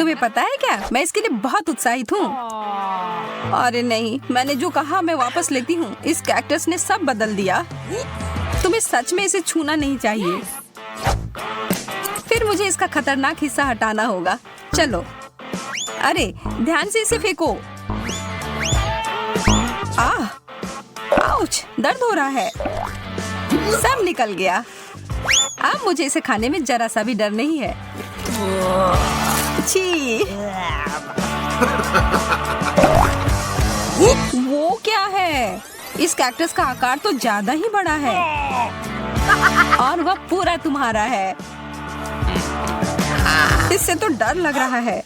तुम्हें पता है क्या, मैं इसके लिए बहुत उत्साहित हूँ। अरे नहीं, मैंने जो कहा मैं वापस लेती हूँ। इस कैक्टस ने सब बदल दिया। तुम्हें सच में इसे छूना नहीं चाहिए। फिर मुझे इसका खतरनाक हिस्सा हटाना होगा। चलो, अरे ध्यान से इसे फेंको। आउच, दर्द हो रहा है। सब निकल गया। अब मुझे इसे खाने में जरा सा भी डर नहीं है। छी! वो क्या है? इस कैक्टस का आकार तो ज्यादा ही बड़ा है और वह पूरा तुम्हारा है। इससे तो डर लग रहा है।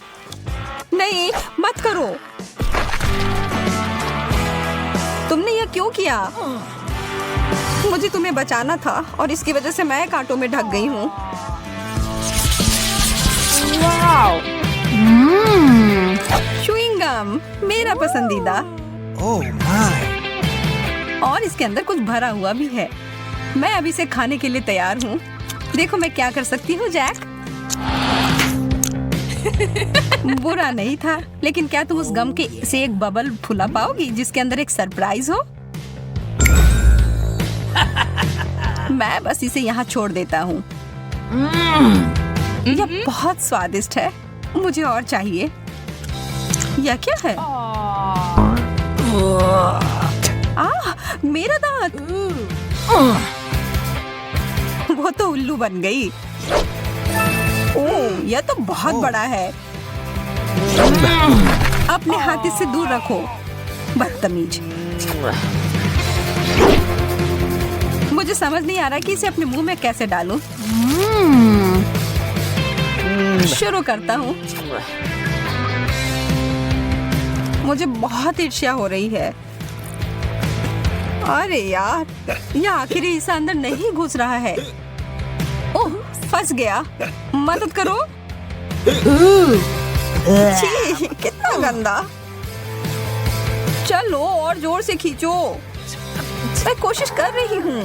नहीं, मत करो। तुमने यह क्यों किया? मुझे तुम्हें बचाना था और इसकी वजह से मैं कांटों में ढक गई हूँ। च्युइंग गम, मेरा पसंदीदा। और इसके अंदर कुछ भरा हुआ भी है। मैं अब इसे खाने के लिए तैयार हूँ। देखो मैं क्या कर सकती हूँ, जैक। बुरा नहीं था, लेकिन क्या तुम उस गम के से एक बबल फुला पाओगी जिसके अंदर एक सरप्राइज हो? मैं बस इसे यहाँ छोड़ देता हूँ। यह बहुत स्वादिष्ट है। मुझे और चाहिए। यह क्या है? मेरा दांत। वो तो उल्लू बन गई। ओह, यह तो बहुत बड़ा है। अपने हाथ इससे दूर रखो, बदतमीज। मुझे समझ नहीं आ रहा कि इसे अपने मुंह में कैसे डालूं। शुरू करता हूँ। मुझे बहुत ईर्ष्या हो रही है। अरे यार, यह आखिरी हिस्सा अंदर नहीं घुस रहा है। ओह, फंस गया। मदद करो। छी, कितना गंदा। चलो और जोर से खींचो। मैं कोशिश कर रही हूँ।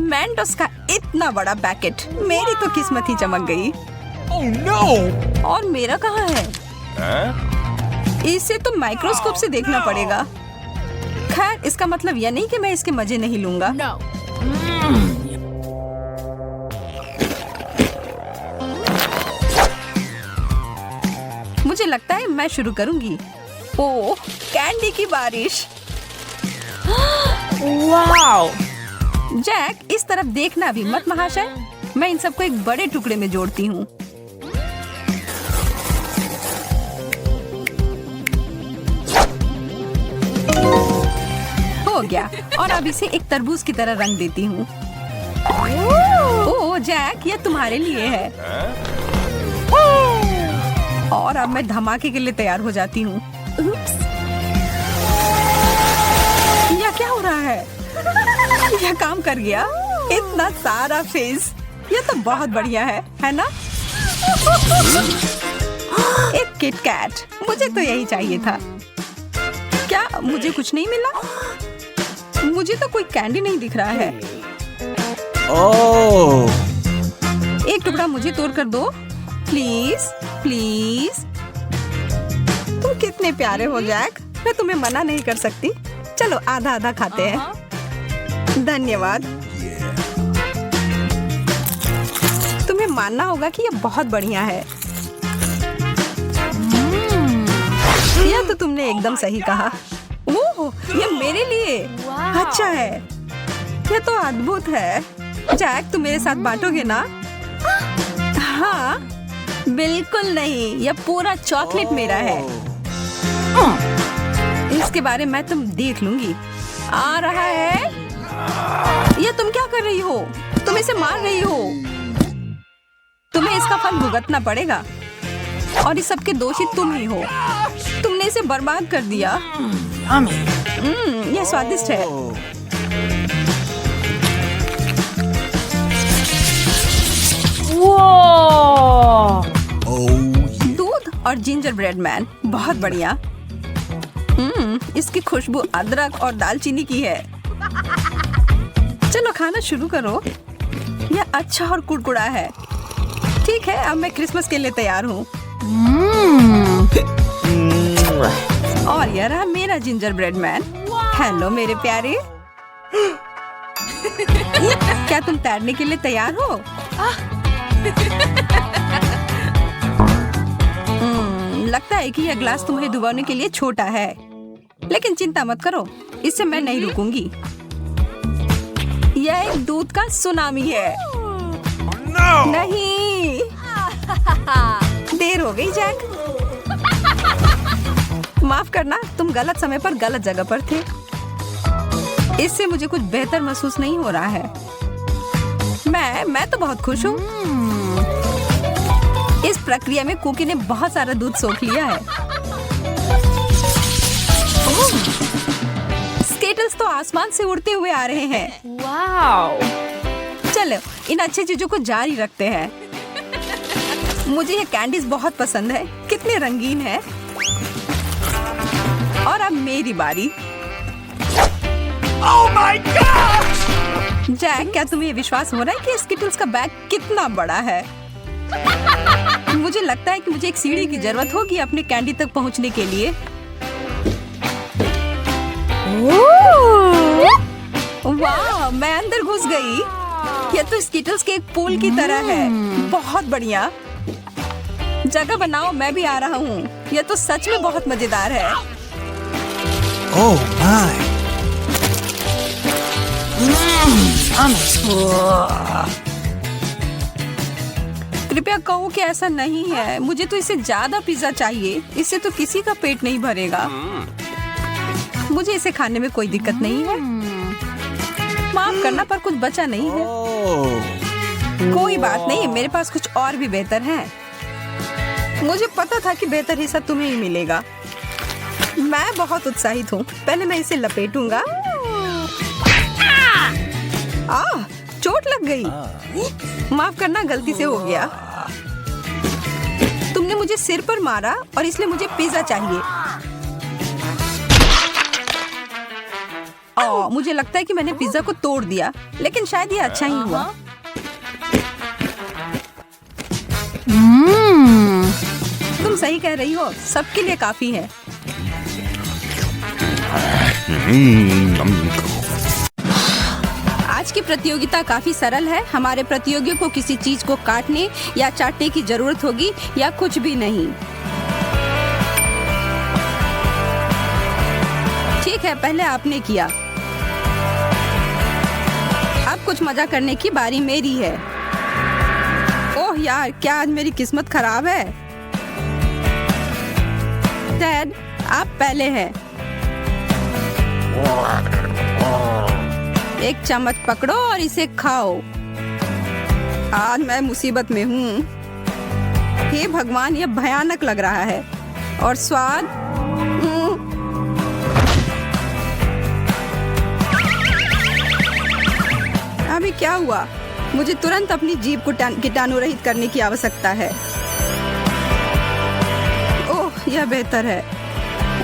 मेंटोस का इतना बड़ा पैकेट। मेरी तो किस्मत ही चमक गई। Oh no! और मेरा कहाँ है? इसे तो माइक्रोस्कोप से देखना पड़ेगा। खैर, इसका मतलब यह नहीं कि मैं इसके मजे नहीं लूंगा। मुझे लगता है मैं शुरू करूंगी। ओह, कैंडी की बारिश। वाओ! जैक, इस तरफ देखना भी मत महाशय। मैं इन सबको एक बड़े टुकड़े में जोड़ती हूँ। हो गया। और अब इसे एक तरबूज की तरह रंग देती हूँ। ओह जैक, यह तुम्हारे लिए है। और अब मैं धमाके के लिए तैयार हो जाती हूँ। यह क्या हो रहा है? यह काम कर गया। इतना सारा फेस। यह तो बहुत बढ़िया है ना? एक किट कैट। मुझे तो यही चाहिए था। क्या मुझे कुछ नहीं मिला? मुझे तो कोई कैंडी नहीं दिख रहा है। Oh! एक टुकड़ा मुझे तोड़ कर दो, प्लीज प्लीज। तुम कितने प्यारे हो जैक। मैं तुम्हें मना नहीं कर सकती। चलो आधा आधा खाते हैं। धन्यवाद। तुम्हें मानना होगा कि यह बहुत बढ़िया है। यह तो तुमने एकदम सही कहा। ओह, यह मेरे लिए अच्छा है। यह तो अद्भुत है। जैक, तुम मेरे साथ बांटोगे ना? हाँ, बिल्कुल नहीं। यह पूरा चॉकलेट मेरा है। इसके बारे में तुम देख लूंगी। आ रहा है। यह तुम क्या कर रही हो? तुम इसे मार रही हो। तुम्हें इसका फल भुगतना पड़ेगा। और इस सब के दोषी तुम ही हो। तुमने इसे बर्बाद कर दिया। यह स्वादिष्ट है। दूध और जिंजर ब्रेड मैन, बहुत बढ़िया। इसकी खुशबू अदरक और दालचीनी की है। चलो खाना शुरू करो। यह अच्छा और कुड़कुड़ा है। ठीक है, अब मैं क्रिसमस के लिए तैयार हूँ। और ये रहा मेरा जिंजर ब्रेड मैन। हेलो मेरे प्यारे। क्या तुम तैरने के लिए तैयार हो? लगता है कि यह ग्लास तुम्हें डुबाने के लिए छोटा है, लेकिन चिंता मत करो, इससे मैं नहीं रुकूंगी। यह एक दूध का सुनामी है। नहीं, देर हो गई जैक। माफ करना, तुम गलत समय पर गलत जगह पर थे। इससे मुझे कुछ बेहतर महसूस नहीं हो रहा है। मैं तो बहुत खुश हूँ। इस प्रक्रिया में कुकी ने बहुत सारा दूध सोख लिया है। स्केटल्स तो आसमान से उड़ते हुए आ रहे हैं। वाओ! चलो, इन अच्छी चीजों को जारी रखते हैं। मुझे ये कैंडीज बहुत पसंद है। कितने रंगीन है। और अब मेरी बारी। Oh my gosh! जैक, क्या तुम्हें विश्वास हो रहा है कि स्किटल्स का बैग कितना बड़ा है? मुझे लगता है कि मुझे एक सीढ़ी की जरूरत होगी अपने कैंडी तक पहुंचने के लिए। वाह, मैं अंदर घुस गई। यह तो स्किटल्स के एक पूल की तरह है। बहुत बढ़िया। जगह बनाओ, मैं भी आ रहा हूँ। यह तो सच में बहुत मजेदार है। Oh my! कृपया कहो कि ऐसा नहीं है। मुझे तो इससे ज्यादा पिज्जा चाहिए। इससे तो किसी का पेट नहीं भरेगा। मुझे इसे खाने में कोई दिक्कत नहीं है। माफ करना, पर कुछ बचा नहीं है। कोई बात नहीं, मेरे पास कुछ और भी बेहतर है। मुझे पता था कि बेहतर हिस्सा तुम्हें ही मिलेगा। मैं बहुत उत्साहित हूँ। पहले मैं इसे लपेटूंगा। चोट लग गई। माफ करना, गलती से हो गया। तुमने मुझे सिर पर मारा और इसलिए मुझे पिज्जा चाहिए। मुझे लगता है कि मैंने पिज्जा को तोड़ दिया, लेकिन शायद ये अच्छा ही हुआ। तुम सही कह रही हो, सबके लिए काफी है। आज की प्रतियोगिता काफी सरल है। हमारे प्रतियोगियों को किसी चीज को काटने या चाटने की जरूरत होगी या कुछ भी नहीं। ठीक है, पहले आपने किया। अब कुछ मजा करने की बारी मेरी है। ओह यार, क्या आज मेरी किस्मत खराब है? डैड, आप पहले हैं। एक चम्मच पकड़ो और इसे खाओ। आज मैं मुसीबत में हूँ। हे भगवान, यह भयानक लग रहा है। और स्वाद, अभी क्या हुआ? मुझे तुरंत अपनी जीभ को कीटाणु रहित करने की आवश्यकता है। ओह, यह बेहतर है।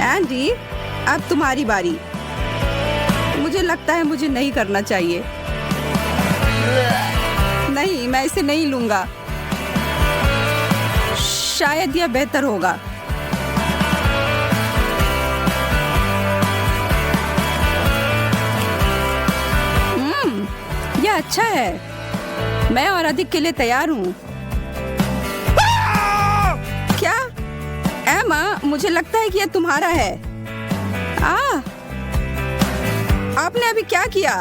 एंडी, अब तुम्हारी बारी। मुझे लगता है मुझे नहीं करना चाहिए। नहीं, मैं इसे नहीं लूंगा। शायद यह बेहतर होगा। यह अच्छा है। मैं और अधिक के लिए तैयार हूँ। क्या? एमा, मुझे लगता है कि यह तुम्हारा है। आपने अभी क्या किया?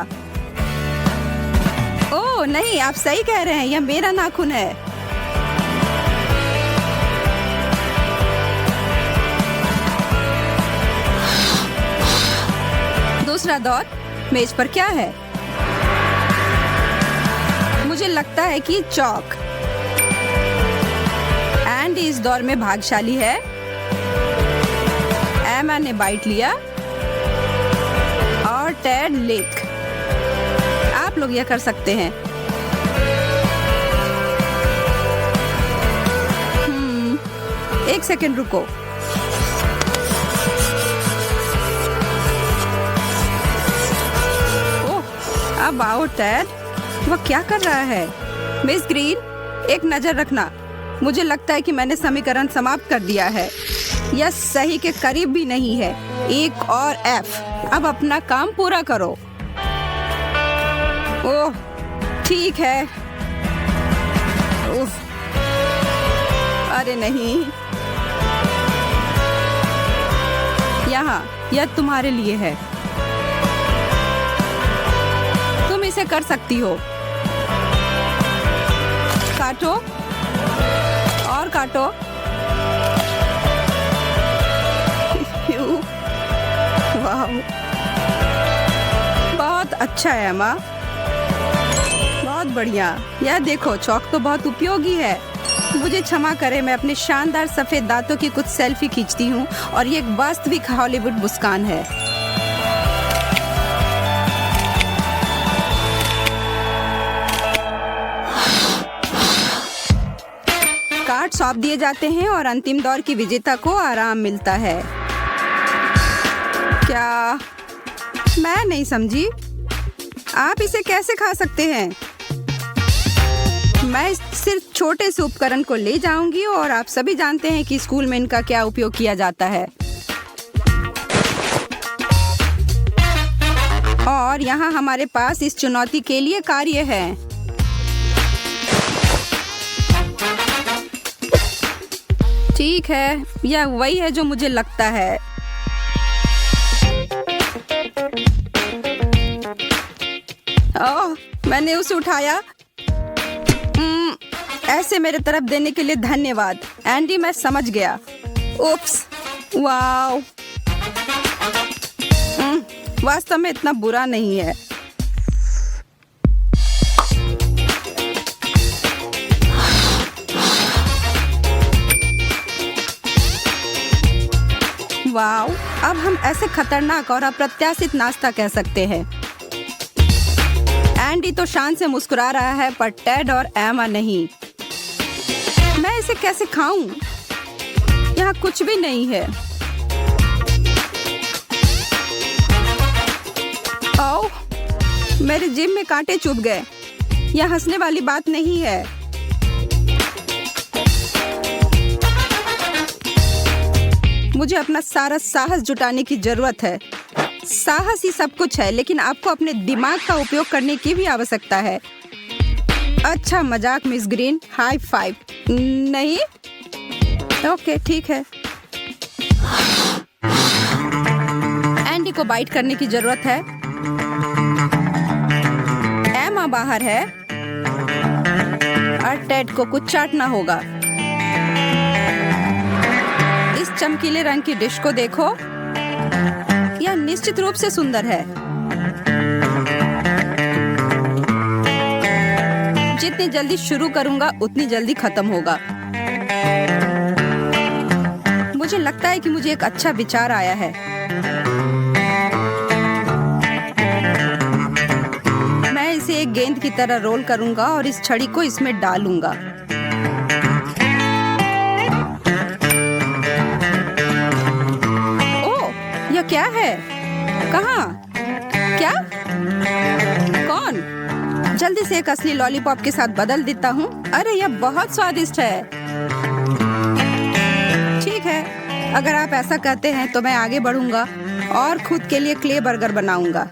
ओह नहीं, आप सही कह रहे हैं, यह मेरा नाखून है। दूसरा दौर मेज पर क्या है? मुझे लगता है कि चौक। एंडी इस दौर में भाग्यशाली है। एमा ने बाइट लिया और टेड लिक। आप लोग यह कर सकते हैं। एक सेकंड रुको। ओह, अब आओ टेड। वह क्या कर रहा है? मिस ग्रीन, एक नजर रखना। मुझे लगता है कि मैंने समीकरण समाप्त कर दिया है। यह सही के करीब भी नहीं है। एक और एफ। अब अपना काम पूरा करो। ओह, ठीक है। उफ, अरे नहीं। यहाँ, यह तुम्हारे लिए है। तुम इसे कर सकती हो। काटो और काटो। वाह, बहुत अच्छा है एमा, बहुत बढ़िया। यह देखो, चौक तो बहुत उपयोगी है। मुझे क्षमा करें, मैं अपने शानदार सफेद दांतों की कुछ सेल्फी खींचती हूँ और ये एक वास्तविक हॉलीवुड मुस्कान है। कार्ड सौंप दिए जाते हैं और अंतिम दौर की विजेता को आराम मिलता है। क्या? मैं नहीं समझी। आप इसे कैसे खा सकते हैं? मैं सिर्फ छोटे से उपकरण को ले जाऊंगी और आप सभी जानते हैं कि स्कूल में इनका क्या उपयोग किया जाता है। और यहाँ हमारे पास इस चुनौती के लिए कार्य है। ठीक है, यह वही है जो मुझे लगता है। ओह, मैंने उसे उठाया। ऐसे मेरे तरफ देने के लिए धन्यवाद एंडी, मैं समझ गया। उप्स, वाओ। वास्तव में इतना बुरा नहीं है। वाओ, अब हम ऐसे खतरनाक और अप्रत्याशित नाश्ता कह सकते हैं। एंडी तो शान से मुस्कुरा रहा है, पर टेड और एमा नहीं। मैं इसे कैसे खाऊं? यहाँ कुछ भी नहीं है। ओह, मेरे जिम में कांटे चुभ गए। यह हंसने वाली बात नहीं है। मुझे अपना सारा साहस जुटाने की जरूरत है। साहस ही सब कुछ है, लेकिन आपको अपने दिमाग का उपयोग करने की भी आवश्यकता है। अच्छा मजाक मिस ग्रीन, हाई फाइव। नहीं? ओके, ठीक है। एंडी को बाइट करने की जरूरत है। एमा बाहर है और टेड को कुछ चाटना होगा। इस चमकीले रंग की डिश को देखो, यह निश्चित रूप से सुंदर है। जितनी जल्दी शुरू करूंगा उतनी जल्दी खत्म होगा। मुझे लगता है कि मुझे एक अच्छा विचार आया है। मैं इसे एक गेंद की तरह रोल करूंगा और इस छड़ी को इसमें डालूंगा। ओह, यह क्या है? कहाँ? क्या? कौन? जल्दी से एक असली लॉलीपॉप के साथ बदल देता हूँ। अरे यह बहुत स्वादिष्ट है। ठीक है, अगर आप ऐसा कहते हैं तो मैं आगे बढ़ूंगा और खुद के लिए क्ले बर्गर बनाऊंगा।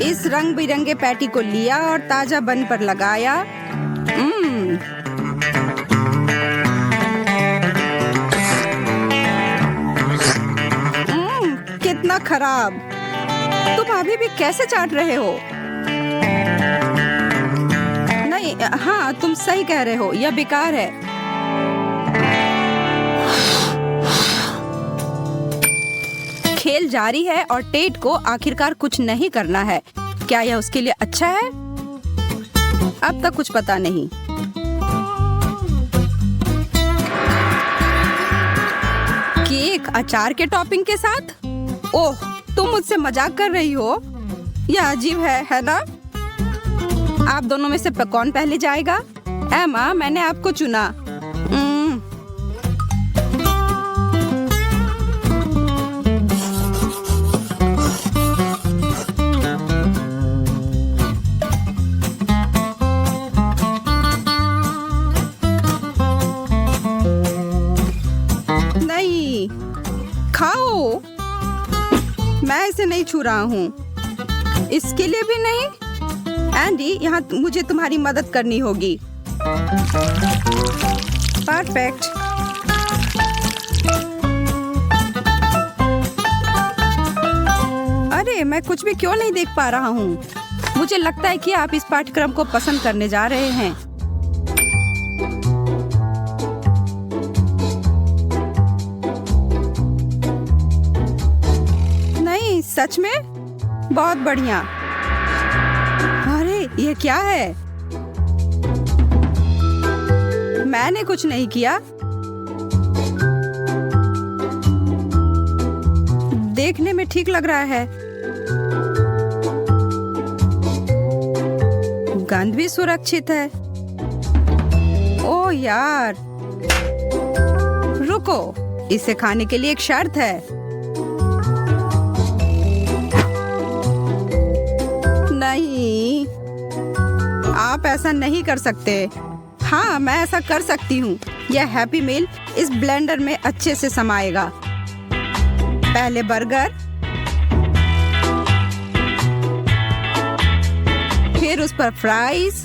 इस रंग बिरंगे पैटी को लिया और ताजा बन पर लगाया। कितना खराब। तुम अभी भी कैसे चाट रहे हो? नहीं, हाँ, तुम सही कह रहे हो, यह बेकार है। खेल जारी है और टेड को आखिरकार कुछ नहीं करना है। क्या यह उसके लिए अच्छा है? अब तक कुछ पता नहीं। केक अचार के टॉपिंग के साथ? ओह, तुम मुझसे मजाक कर रही हो? यह अजीब है ना? आप दोनों में से कौन पहले जाएगा? एमा, मैंने आपको चुना। नहीं छू रहा हूँ। इसके लिए भी नहीं। एंडी, यहाँ मुझे तुम्हारी मदद करनी होगी। परफेक्ट। अरे, मैं कुछ भी क्यों नहीं देख पा रहा हूँ? मुझे लगता है कि आप इस पाठ्यक्रम को पसंद करने जा रहे हैं। नहीं, सच में? बहुत बढ़िया। अरे, ये क्या है? मैंने कुछ नहीं किया। देखने में ठीक लग रहा है। गंध भी सुरक्षित है। ओह यार, रुको, इसे खाने के लिए एक शर्त है। नहीं, आप ऐसा नहीं कर सकते। हाँ, मैं ऐसा कर सकती हूँ। यह हैप्पी मील इस ब्लेंडर में अच्छे से समाएगा। पहले बर्गर, फिर उस पर फ्राइज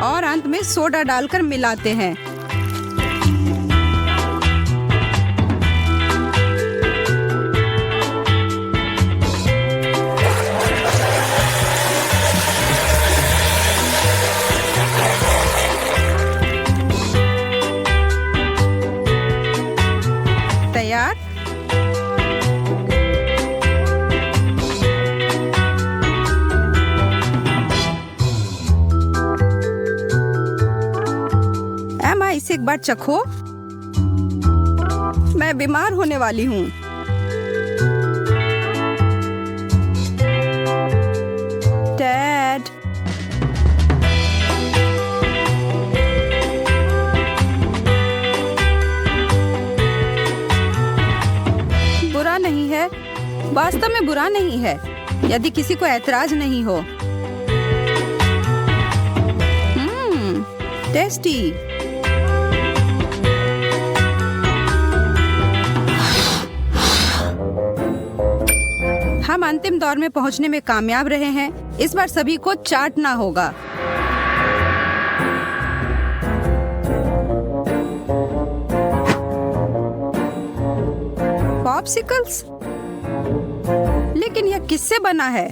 और अंत में सोडा डालकर मिलाते हैं। तैयार? एमा, इसे एक बार चखो। मैं बीमार होने वाली हूँ। डैड, बुरा नहीं है, वास्तव में बुरा नहीं है, यदि किसी को ऐतराज नहीं हो। टेस्टी। हम अंतिम दौर में पहुंचने में कामयाब रहे हैं। इस बार सभी को चाटना होगा। पॉप्सिकल्स? लेकिन यह किससे बना है?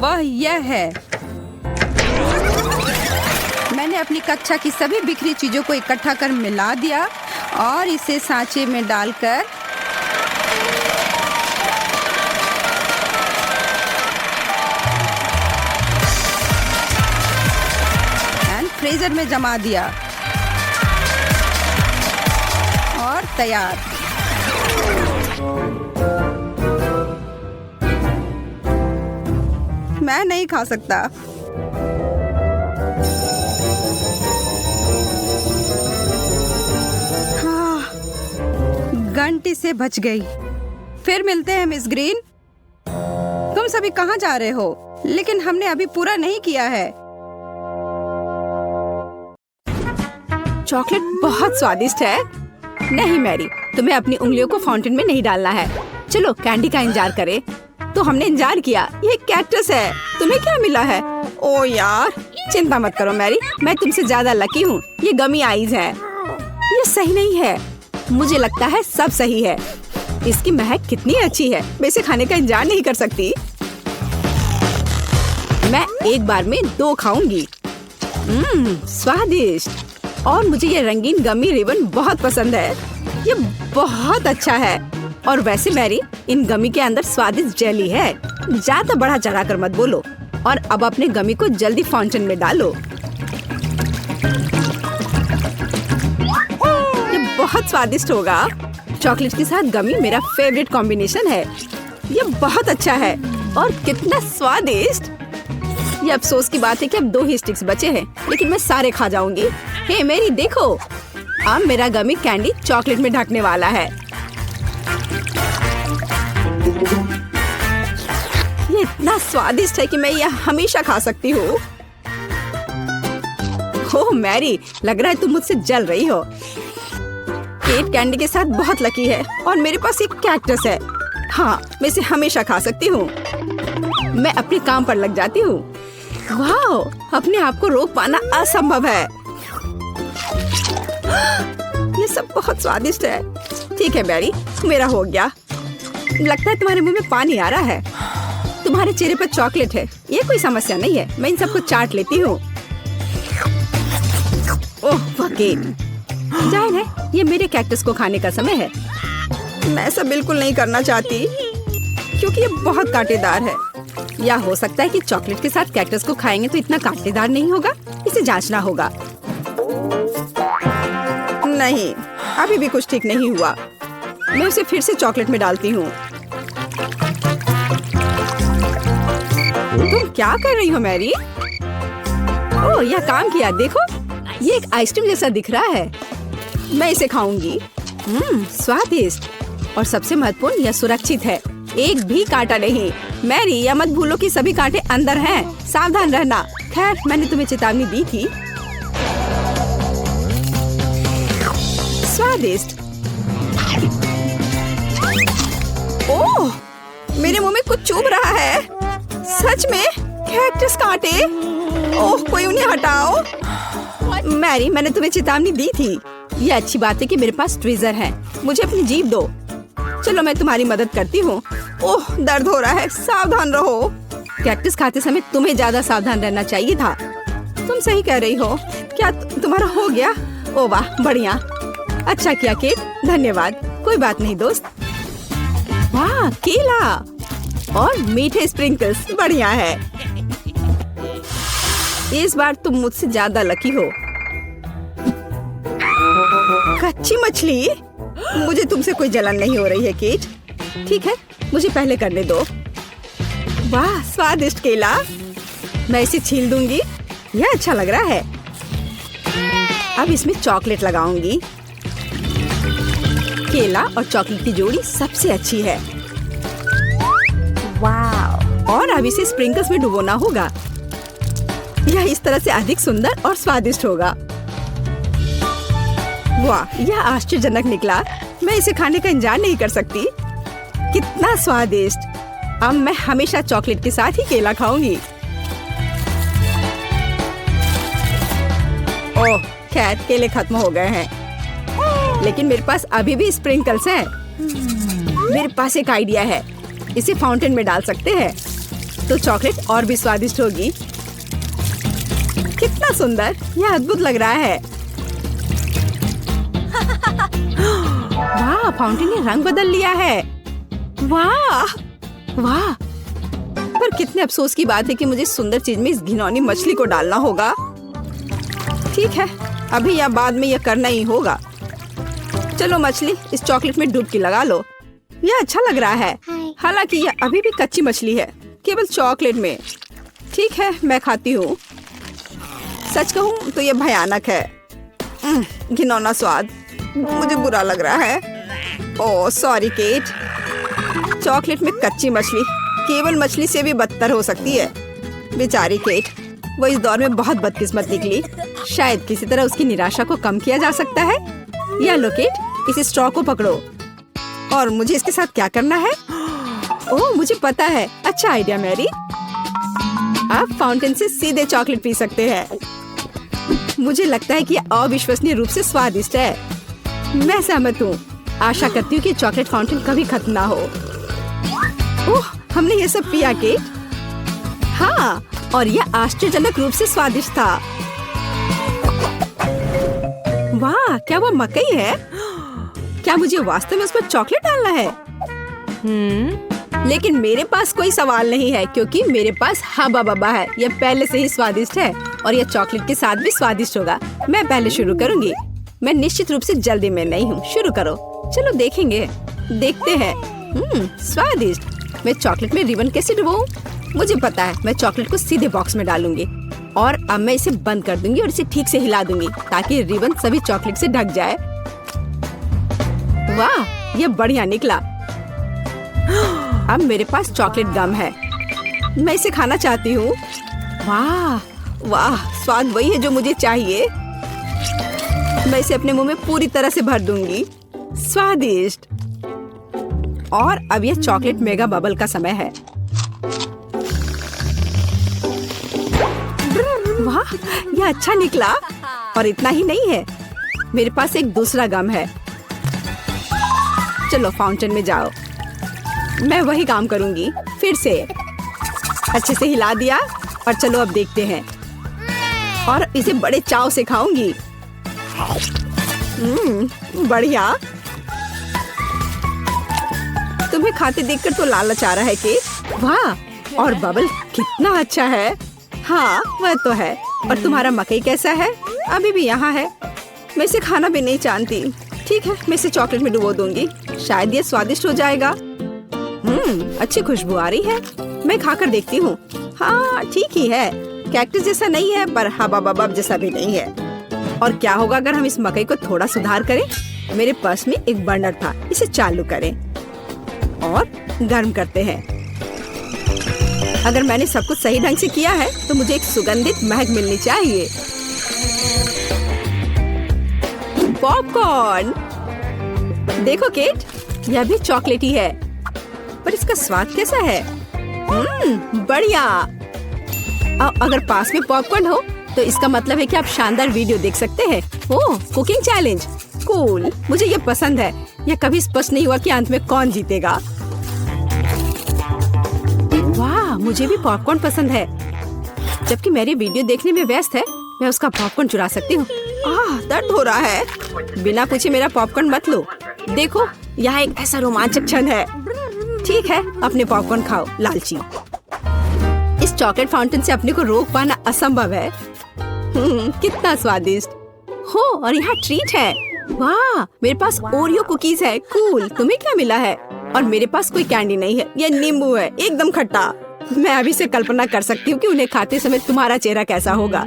वह यह है। मैंने अपनी कक्षा की सभी बिखरी चीजों को इकट्ठा कर मिला दिया और इसे सांचे में डालकर फ्रीजर में जमा दिया और तैयार। मैं नहीं खा सकता। हाँ, घंटी से बच गई। फिर मिलते हैं मिस ग्रीन। तुम सभी कहाँ जा रहे हो? लेकिन हमने अभी पूरा नहीं किया है। चॉकलेट बहुत स्वादिष्ट है। नहीं मैरी, तुम्हें अपनी उंगलियों को फाउंटेन में नहीं डालना है। चलो कैंडी का इंतजार करें। तो हमने इंतजार किया। ये कैक्टस है। तुम्हें क्या मिला है? ओ यार, चिंता मत करो मैरी, मैं तुमसे ज्यादा लकी हूँ। ये गमी आइज है। ये सही नहीं है। मुझे लगता है सब सही है। इसकी महक कितनी अच्छी है। मैं इसे खाने का इंतजार नहीं कर सकती। मैं एक बार में 2 खाऊंगी। स्वादिष्ट। और मुझे ये रंगीन गमी रिबन बहुत पसंद है। ये बहुत अच्छा है। और वैसे मैरी, इन गमी के अंदर स्वादिष्ट जेली है। ज्यादा बढ़ा चढ़ा कर मत बोलो। और अब अपने गमी को जल्दी फाउंटेन में डालो। ये बहुत स्वादिष्ट होगा। चॉकलेट के साथ गमी मेरा फेवरेट कॉम्बिनेशन है। ये बहुत अच्छा है। और कितना स्वादिष्ट। ये अफसोस की बात है कि अब 2 ही स्टिक्स बचे हैं, लेकिन मैं सारे खा जाऊंगी। हे मेरी, देखो, अब मेरा गमी कैंडी चॉकलेट में ढकने वाला है। ये इतना स्वादिष्ट है कि मैं यह हमेशा खा सकती हूँ। ओह मैरी, लग रहा है तुम मुझसे जल रही हो। केट कैंडी के साथ बहुत लकी है और मेरे पास एक कैक्टस है। हाँ, मैं इसे हमेशा खा सकती हूँ। मैं अपने काम पर लग जाती हूँ। वाह, अपने आप को रोक पाना असंभव है। ये सब बहुत स्वादिष्ट है। ठीक है मैरी, मेरा हो गया। लगता है तुम्हारे मुंह में पानी आ रहा है। तुम्हारे चेहरे पर चॉकलेट है, ये कोई समस्या नहीं है। मैं इन सबको चाट लेती हूँ। ओह केट, जाहिर है ये मेरे कैक्टस को खाने का समय है। मैं ऐसा बिल्कुल नहीं करना चाहती क्योंकि ये बहुत कांटेदार है। या हो सकता है कि चॉकलेट के साथ कैक्टस को खाएंगे तो इतना कांटेदार नहीं होगा। इसे जांचना होगा। नहीं, अभी भी कुछ ठीक नहीं हुआ। मैं उसे फिर से चॉकलेट में डालती हूँ। तुम क्या कर रही हो मैरी? ओह, यह काम किया। देखो, ये एक आइसक्रीम जैसा दिख रहा है। मैं इसे खाऊंगी। स्वादिष्ट और सबसे महत्वपूर्ण, यह सुरक्षित है। एक भी कांटा नहीं। मैरी, यह मत भूलो कि सभी कांटे अंदर हैं। सावधान रहना। खैर, मैंने तुम्हें चेतावनी दी थी। स्वादिष्ट। ओह, मेरे मुंह में कुछ चुभ रहा है। सच में कैक्टस कांटे। ओह, कोई उन्हें हटाओ। मैरी, मैंने तुम्हें चेतावनी दी थी। ये अच्छी बात है कि मेरे पास ट्विज़र है। मुझे अपनी जीभ दो। चलो, मैं तुम्हारी मदद करती हूँ। ओह, दर्द हो रहा है। सावधान रहो। कैक्टस खाते समय तुम्हें ज्यादा सावधान रहना चाहिए था। तुम सही कह रही हो। क्या तुम्हारा हो गया? ओह वाह, बढ़िया। अच्छा किया केट, धन्यवाद। कोई बात नहीं दोस्त। वाह, केला और मीठे स्प्रिंकल्स, बढ़िया है। इस बार तुम मुझसे ज्यादा लकी हो। कच्ची मछली? मुझे तुमसे कोई जलन नहीं हो रही है केट। ठीक है, मुझे पहले करने दो। वाह, स्वादिष्ट केला। मैं इसे छील दूंगी। यह अच्छा लग रहा है। अब इसमें चॉकलेट लगाऊंगी। केला और चॉकलेट की जोड़ी सबसे अच्छी है। वाह, और अब इसे स्प्रिंकल्स में डुबोना होगा। यह इस तरह से अधिक सुंदर और स्वादिष्ट होगा। वाह, यह आश्चर्यजनक निकला। मैं इसे खाने का इंतजार नहीं कर सकती। कितना स्वादिष्ट। अब मैं हमेशा चॉकलेट के साथ ही केला खाऊंगी। ओह, खैर केले खत्म हो गए हैं, लेकिन मेरे पास अभी भी स्प्रिंकल्स हैं। मेरे पास एक आइडिया है। इसे फाउंटेन में डाल सकते हैं तो चॉकलेट और भी स्वादिष्ट होगी। कितना सुंदर, यह अद्भुत लग रहा है। वाह, फाउंटेन ने रंग बदल लिया है। वाह वाह, पर कितने अफसोस की बात है कि मुझे इस सुंदर चीज में इस घिनौनी मछली को डालना होगा। ठीक है, अभी या बाद में यह करना ही होगा। चलो मछली, इस चॉकलेट में डुबकी लगा लो। यह अच्छा लग रहा है। हालांकि यह अभी भी कच्ची मछली है, केवल चॉकलेट में। ठीक है, मैं खाती हूँ। सच कहूँ तो यह भयानक है। घिनौना स्वाद, मुझे बुरा लग रहा है। Oh sorry cat. चॉकलेट में कच्ची मछली केवल मछली से भी बदतर हो सकती है। बेचारी केट, वो इस दौर में बहुत बदकिस्मत निकली। शायद किसी तरह उसकी निराशा को कम किया जा सकता है। या लो केट, इस स्ट्रॉ को पकड़ो। और मुझे इसके साथ क्या करना है? ओह, मुझे पता है। अच्छा आइडिया मैरी। आप फाउंटेन से सीधे चॉकलेट पी सकते हैं। मुझे लगता है कि यह अविश्वसनीय रूप से स्वादिष्ट है। मैं सहमत हूँ। आशा करती हूँ कि चॉकलेट फाउंटेन कभी खत्म ना हो। ओह, हमने ये सब पिया केट। हाँ, और यह आश्चर्यजनक रूप से स्वादिष्ट था। वाह, क्या वो मकई है? क्या मुझे वास्तव में उस पर चॉकलेट डालना है? लेकिन मेरे पास कोई सवाल नहीं है क्योंकि मेरे पास हब्बा बब्बा है। यह पहले से ही स्वादिष्ट है और यह चॉकलेट के साथ भी स्वादिष्ट होगा। मैं पहले शुरू करूंगी। मैं निश्चित रूप से जल्दी में नहीं हूँ। शुरू करो। चलो देखेंगे, देखते हैं। स्वादिष्ट। मैं चॉकलेट में रिबन कैसे डुबाऊं? मुझे पता है, मैं चॉकलेट को सीधे बॉक्स में डालूंगी और अब मैं इसे बंद कर दूंगी और इसे ठीक से हिला दूंगी ताकि रिबन सभी चॉकलेट से ढक जाए। वाह, ये बढ़िया निकला। अब मेरे पास चॉकलेट गम है। मैं इसे खाना चाहती हूँ। वाह, वाह, स्वाद वही है जो मुझे चाहिए। मैं इसे अपने मुंह में पूरी तरह से भर दूंगी। स्वादिष्ट। और अब यह चॉकलेट मेगा बबल का समय है। वाह, यह अच्छा निकला। और इतना ही नहीं है, मेरे पास एक दूसरा गम है। चलो फाउंटेन में जाओ। मैं वही काम करूंगी फिर से। अच्छे से हिला दिया और चलो अब देखते हैं। और इसे बड़े चाव से खाऊंगी। बढ़िया। तुम्हें खाते देखकर तो लालच आ रहा है कि वाह, और बबल कितना अच्छा है। हाँ, वह तो है। और तुम्हारा मकई कैसा है? अभी भी यहाँ है। मैं इसे खाना भी नहीं जानती। ठीक है, मैं इसे चॉकलेट में डुबो दूंगी। शायद ये स्वादिष्ट हो जाएगा। अच्छी खुशबू आ रही है। मैं खाकर देखती हूँ। हाँ, ठीक ही है। कैक्टस जैसा नहीं है, पर हबा बबा जैसा भी नहीं है। और क्या होगा अगर हम इस मकई को थोड़ा सुधार करें? मेरे पर्स में एक बर्नर था, इसे चालू करें और गर्म करते हैं। अगर मैंने सब कुछ सही ढंग से किया है तो मुझे एक सुगंधित महक मिलनी चाहिए। पॉपकॉर्न। देखो केट, यह भी चॉकलेटी है, पर इसका स्वाद कैसा है? बढ़िया। अगर पास में पॉपकॉर्न हो तो इसका मतलब है कि आप शानदार वीडियो देख सकते हैं। ओह, कुकिंग चैलेंज। कूल, मुझे ये पसंद है। यह कभी स्पष्ट नहीं हुआ कि अंत में कौन जीतेगा। वाह, मुझे भी पॉपकॉर्न पसंद है। जबकि मेरी वीडियो देखने में व्यस्त है, मैं उसका पॉपकॉर्न चुरा सकती हूँ। दर्द हो रहा है। बिना पूछे मेरा पॉपकॉर्न मत लो। देखो, यहाँ एक ऐसा रोमांचक क्षण है। ठीक है, अपने पॉपकॉर्न खाओ, लालची। इस चॉकलेट फाउंटेन से अपने को रोक पाना असंभव है। कितना स्वादिष्ट हो। और यहाँ ट्रीट है। वाह, मेरे पास ओरियो कुकीज है। कूल। तुम्हें क्या मिला है? और मेरे पास कोई कैंडी नहीं है। यह नींबू है, एकदम खट्टा। मैं अभी से कल्पना कर सकती हूँ कि उन्हें खाते समय तुम्हारा चेहरा कैसा होगा।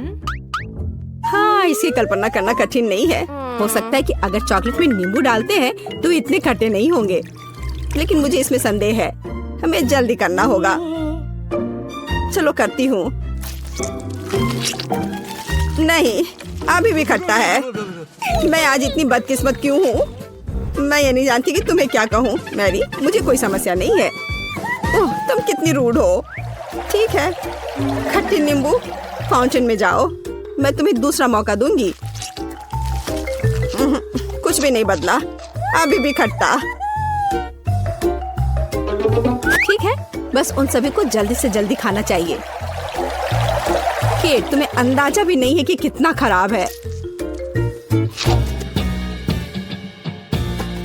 हाँ, इसे कल्पना करना कठिन नहीं है। हो सकता है कि अगर चॉकलेट में नींबू डालते हैं तो इतने खट्टे नहीं होंगे, लेकिन मुझे इसमें संदेह है। हमें जल्दी करना होगा। चलो करती हूँ। नहीं, अभी भी खट्टा है। मैं आज इतनी बदकिस्मत क्यों हूँ? मैं ये नहीं जानती कि तुम्हें क्या कहूँ। मैरी, मुझे कोई समस्या नहीं है। ओह, तुम कितनी रूड हो। ठीक है, खट्टी नींबू, फाउंटेन में जाओ। मैं तुम्हें दूसरा मौका दूंगी। कुछ भी नहीं बदला, अभी भी खट्टा। ठीक है, बस उन सभी को जल्दी से जल्दी खाना चाहिए। केट, तुम्हें अंदाजा भी नहीं है कि कितना खराब है।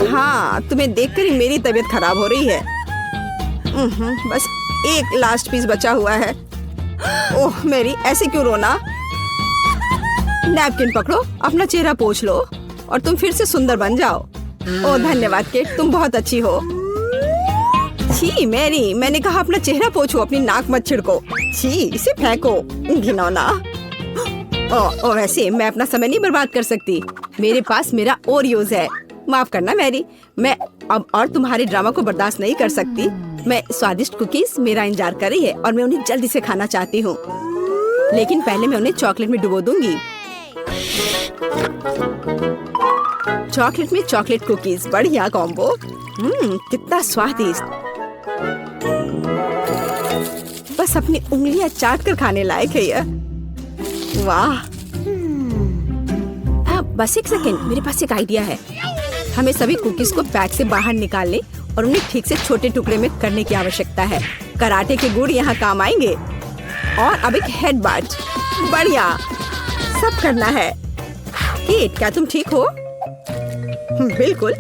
हाँ, तुम्हें देखकर ही मेरी तबीयत खराब हो रही है। बस एक लास्ट पीस बचा हुआ है। ओह मेरी, ऐसे क्यों रोना? नैपकिन पकड़ो, अपना चेहरा पोंछ लो और तुम फिर से सुंदर बन जाओ। ओह धन्यवाद केट, तुम बहुत अच्छी हो। छी मैरी, मैंने कहा अपना चेहरा पोंछो, अपनी नाक मत छिड़को। छी, इसे फेंको, घिनौना। ओह वैसे मैं अपना समय नहीं बर्बाद कर सकती। मेरे पास मेरा ओरियोज है। माफ करना मैरी, मैं अब और तुम्हारे ड्रामा को बर्दाश्त नहीं कर सकती। मैं स्वादिष्ट कुकीज मेरा इंतजार कर रही है और मैं उन्हें जल्दी से खाना चाहती हूँ, लेकिन पहले मैं उन्हें चॉकलेट में डुबो दूंगी। चॉकलेट में चॉकलेट कुकीज, बढ़िया कॉम्बो। कितना स्वादिष्ट। बस अपनी उंगलियां चाट कर खाने लायक है यह। वाह। बस एक सेकेंड, मेरे पास एक आइडिया है। हमें सभी कुकीज को पैक से बाहर निकालने और उन्हें ठीक से छोटे टुकड़े में करने की आवश्यकता है। कराटे के गुण यहाँ काम आएंगे। और अब एक हेड बाट। बढ़िया, सब करना है। केट, क्या तुम ठीक हो? बिल्कुल।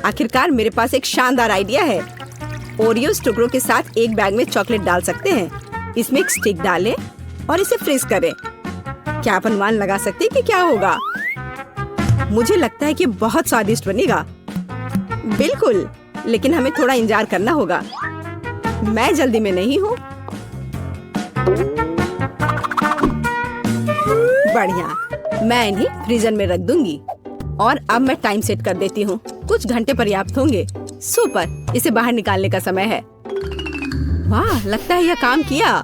आखिरकार मेरे पास एक शानदार आइडिया है। ओरियोस टुकड़ों के साथ एक बैग में चॉकलेट डाल सकते हैं। इसमें एक स्टिक डालें और इसे फ्रीज करें। क्या आप अनुमान लगा सकते हैं कि क्या होगा? मुझे लगता है कि बहुत स्वादिष्ट बनेगा। बिल्कुल, लेकिन हमें थोड़ा इंतजार करना होगा। मैं जल्दी में नहीं हूँ। बढ़िया, मैं इन्हें फ्रीजर में रख दूंगी। और अब मैं टाइम सेट कर देती हूँ। कुछ घंटे पर्याप्त होंगे। सुपर, इसे बाहर निकालने का समय है। वाह, लगता है यह काम किया।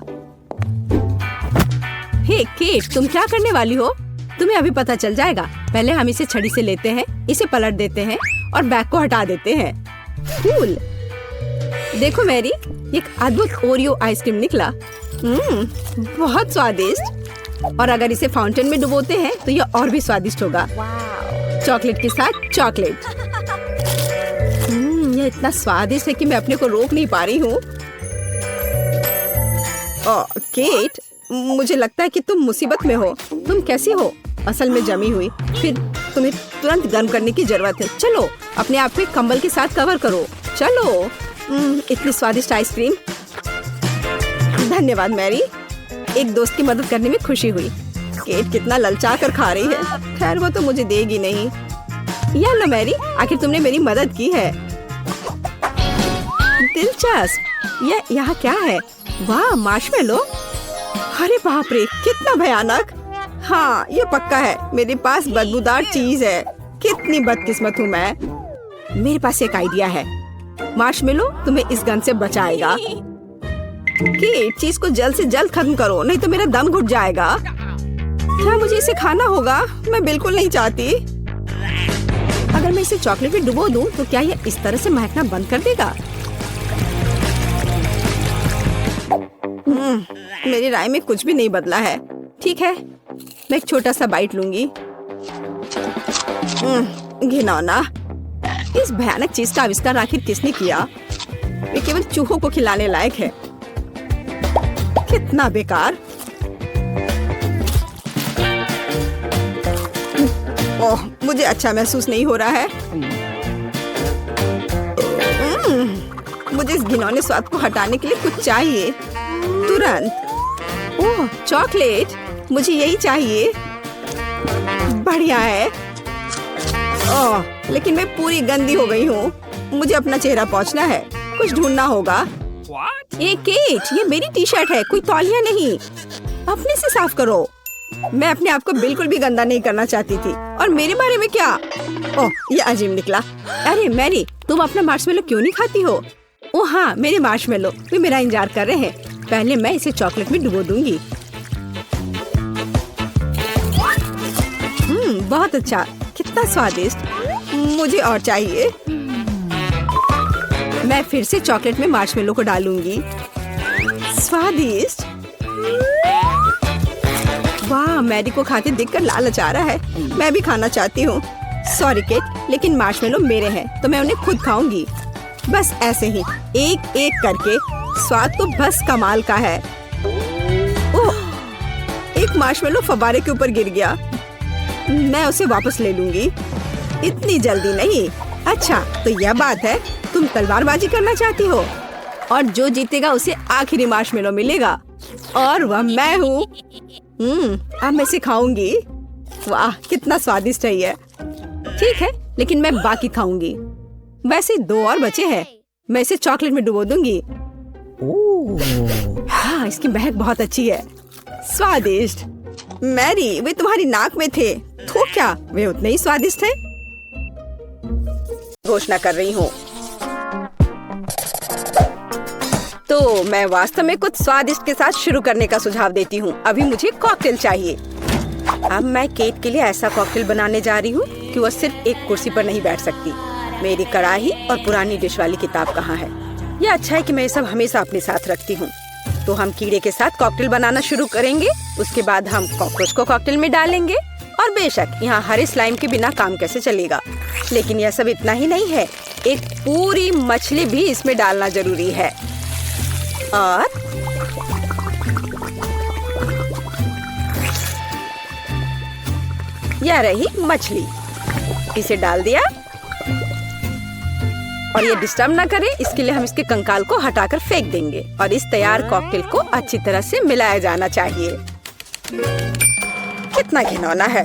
हे केट, तुम क्या करने वाली हो? तुम्हें अभी पता चल जाएगा। पहले हम इसे छड़ी से लेते हैं, इसे पलट देते हैं और बैग को हटा देते हैं। कूल। देखो मैरी, एक अद्भुत ओरियो आइसक्रीम निकला। बहुत स्वादिष्ट। और अगर इसे फाउंटेन में डुबोते हैं तो यह और भी स्वादिष्ट होगा। चॉकलेट के साथ चॉकलेट। यह इतना स्वादिष्ट है कि मैं अपने को रोक नहीं पा रही हूँ। केट, मुझे लगता है कि तुम मुसीबत में हो। तुम कैसी हो? असल में जमी हुई। फिर तुम्हें तुरंत गर्म करने की जरूरत है। चलो अपने आप को कंबल के साथ कवर करो। चलो। इतनी स्वादिष्ट आइसक्रीम। धन्यवाद मैरी, एक दोस्त की मदद करने में खुशी हुई। केट कितना ललचा कर खा रही है। खैर वो तो मुझे देगी नहीं। या लो मैरी, आखिर तुमने मेरी मदद की है। दिलचस्प। यह यहाँ क्या है? वाह, मार्शमेलो। अरे बाप रे, कितना भयानक। हाँ, ये पक्का है। मेरे पास बदबूदार चीज है। कितनी बदकिस्मत हूँ मैं। मेरे पास एक आइडिया है। मार्शमेलो तुम्हें इस गन से बचाएगा। केट, चीज को जल्द से जल्द खत्म करो, नहीं तो मेरा दम घुट जाएगा। क्या मुझे इसे खाना होगा? मैं बिल्कुल नहीं चाहती। अगर मैं इसे चॉकलेट में डुबो दूं, तो क्या यह इस तरह से महकना बंद कर देगा? मेरी राय में कुछ भी नहीं बदला है। ठीक है, मैं एक छोटा सा बाइट लूंगी। घिनौना। इस भयानक चीज का आविष्कार आखिर किसने किया? ये केवल चूहों को खिलाने लायक है। कितना बेकार। ओह, मुझे अच्छा महसूस नहीं हो रहा है। मुझे इस घिनौने स्वाद को हटाने के लिए कुछ चाहिए तुरंत। ओह, चॉकलेट, मुझे यही चाहिए। बढ़िया है। ओह, लेकिन मैं पूरी गंदी हो गई हूँ। मुझे अपना चेहरा पोंछना है। कुछ ढूंढना होगा। ये केट, ये मेरी टी शर्ट है, कोई तौलिया नहीं। अपने से साफ करो। मैं अपने आप को बिल्कुल भी गंदा नहीं करना चाहती थी। और मेरे बारे में क्या? ओह, ये अजीब निकला। अरे मैरी, तुम अपना मार्शमेलो क्यों नहीं खाती हो? ओह हाँ, मेरे मार्शमेलो, वे मेरा इंतजार कर रहे हैं। पहले मैं इसे चॉकलेट में डुबो दूंगी। बहुत अच्छा, कितना स्वादिष्ट। मुझे और चाहिए। मैं फिर से चॉकलेट में मार्शमेलो को डालूंगी। स्वादिष्ट। वाह, मैरी को खाते देखकर लालच आ रहा है। मैं भी खाना चाहती हूँ। सॉरी केट, लेकिन मार्शमेलो मेरे हैं तो मैं उन्हें खुद खाऊंगी। बस ऐसे ही, एक एक करके। स्वाद तो बस कमाल का है। ओह, एक मार्शमेलो फव्वारे के ऊपर गिर गया। मैं उसे वापस ले लूंगी। इतनी जल्दी नहीं। अच्छा, तो यह बात है, तुम तलवारबाजी करना चाहती हो और जो जीतेगा उसे आखिरी मार्शमेलो मिलेगा और वह मैं हूँ। अब मैं इसे खाऊंगी। वाह, कितना स्वादिष्ट है ये। ठीक है, लेकिन मैं बाकी खाऊंगी। वैसे 2 और बचे हैं। मैं इसे चॉकलेट में डुबो दूंगी। हाँ, इसकी महक बहुत अच्छी है। स्वादिष्ट। मैरी, वे तुम्हारी नाक में थे। तो क्या वे उतने ही स्वादिष्ट थे? घोषणा कर रही हूँ। तो मैं वास्तव में कुछ स्वादिष्ट के साथ शुरू करने का सुझाव देती हूँ। अभी मुझे कॉकटेल चाहिए। अब मैं केट के लिए ऐसा कॉकटेल बनाने जा रही हूँ कि वह सिर्फ एक कुर्सी पर नहीं बैठ सकती। मेरी कढ़ाई और पुरानी डिश वाली किताब कहाँ है? यह अच्छा है कि मैं ये सब हमेशा अपने साथ रखती हूँ। तो हम कीड़े के साथ कॉकटेल बनाना शुरू करेंगे। उसके बाद हम कॉकरोच को कॉकटेल में डालेंगे। और बेशक यहाँ हरे स्लाइम के बिना काम कैसे चलेगा। लेकिन यह सब इतना ही नहीं है, एक पूरी मछली भी इसमें डालना जरूरी है। और यह रही मछली, इसे डाल दिया। और ये डिस्टर्ब ना करे, इसके लिए हम इसके कंकाल को हटाकर फेंक देंगे। और इस तैयार कॉकटेल को अच्छी तरह से मिलाया जाना चाहिए। कितना घिनौना है।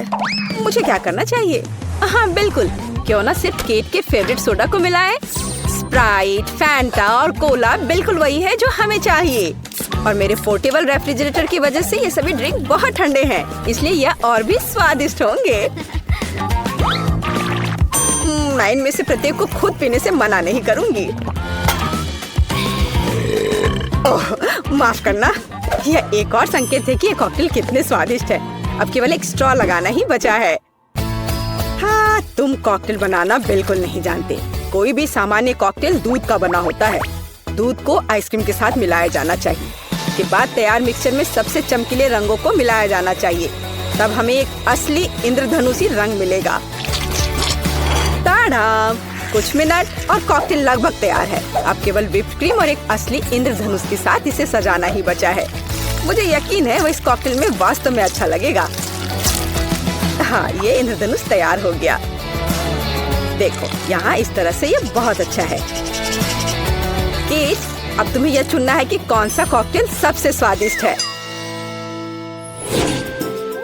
मुझे क्या करना चाहिए? हाँ बिल्कुल, क्यों ना सिर्फ केट के फेवरेट सोडा को मिलाएं। स्प्राइट, फैंटा और कोला बिल्कुल वही है जो हमें चाहिए। और मेरे पोर्टेबल रेफ्रिजरेटर की वजह से ये सभी ड्रिंक बहुत ठंडे हैं, इसलिए यह और भी स्वादिष्ट होंगे। मैं इनमें से प्रत्येक को खुद पीने से मना नहीं करूंगी। माफ करना, यह एक और संकेत है कि ये कॉकटेल कितने स्वादिष्ट है। अब केवल एक स्ट्रॉ लगाना ही बचा है। हाँ, तुम कॉकटेल बनाना बिल्कुल नहीं जानते। कोई भी सामान्य कॉकटेल दूध का बना होता है। दूध को आइसक्रीम के साथ मिलाया जाना चाहिए। के बाद तैयार मिक्सचर में सबसे चमकीले रंगों को मिलाया जाना चाहिए। तब हमें एक असली इंद्रधनुषी रंग मिलेगा। ताड़ा! कुछ मिनट और कॉकटेल लगभग तैयार है। अब केवल व्हिप्ड क्रीम और एक असली इंद्रधनुष के साथ इसे सजाना ही बचा है। मुझे यकीन है वो इस कॉकटेल में वास्तव में अच्छा लगेगा। हाँ, ये इंद्रधनुष तैयार हो गया। देखो, यहाँ इस तरह से ये बहुत अच्छा है। केट, अब तुम्हें यह चुनना है कि कौन सा कॉकटेल सबसे स्वादिष्ट है।